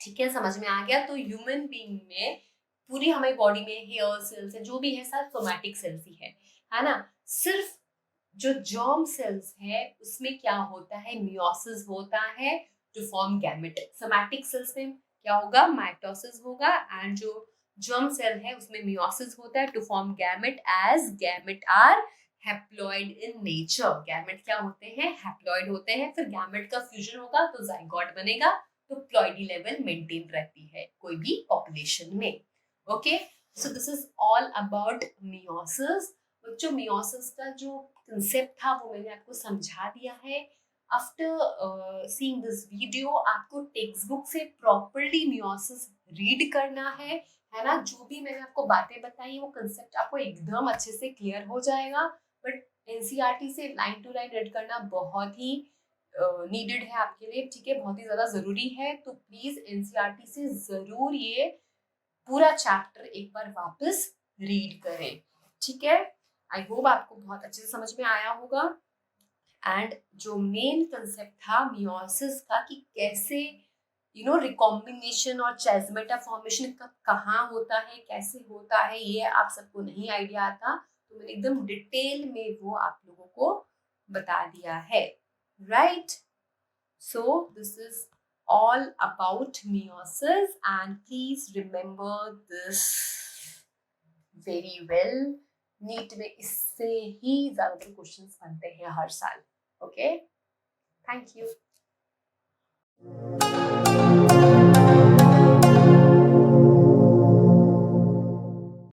ठीक है, समझ में आ गया। तो ह्यूमन बीइंग में पूरी हमारी बॉडी में हेयर सेल्स है, जो भी है सब सोमैटिक सेल्स ही है ना। सिर्फ जो जर्म सेल्स है उसमें क्या होता है, मियोसिस होता है to form gamete. Somatic cells में क्या होगा, माइटोसिस होगा, एंड जो जर्म सेल है उसमें मियोसिस होता है to form gamete, as gamete are haploid in nature. Gamete क्या होते हैं, हैप्लॉइड होते हैं। फिर गैमेट का फ्यूजन होगा तो जाइगोट बनेगा, तो प्लॉइडी लेवल मेंटेन रहती है कोई भी पॉपुलेशन में। Okay, so this is all about meiosis. बच्चों मियोसिस का जो कंसेप्ट था वो मैंने आपको समझा दिया है। आफ्टर सीइंग दिस वीडियो आपको टेक्स्ट बुक से प्रॉपरली मियोसिस रीड करना है ना। जो भी मैंने आपको बातें बताई वो कंसेप्ट आपको एकदम अच्छे से क्लियर हो जाएगा। बट एनसीईआरटी से लाइन टू लाइन रीड करना बहुत ही नीडेड है आपके लिए, ठीक है, बहुत ही ज्यादा जरूरी है। तो प्लीज एनसीईआरटी से जरूर ये पूरा चैप्टर एक बार वापस रीड करें, ठीक है। आई होप आपको बहुत अच्छे से समझ में आया होगा। एंड जो मेन कंसेप्ट था मियोसिस का कि कैसे रिकॉम्बिनेशन और चाइज़मेटा फॉर्मेशन कहाँ होता है, कैसे होता है, ये आप सबको नहीं आइडिया था, तो मैंने एकदम डिटेल में वो आप लोगों को बता दिया है, right. So this is all about meiosis, and please remember this very well. NEET में इससे ही ज्यादातर क्वेश्चंस बनते हैं हर साल। Okay, thank you.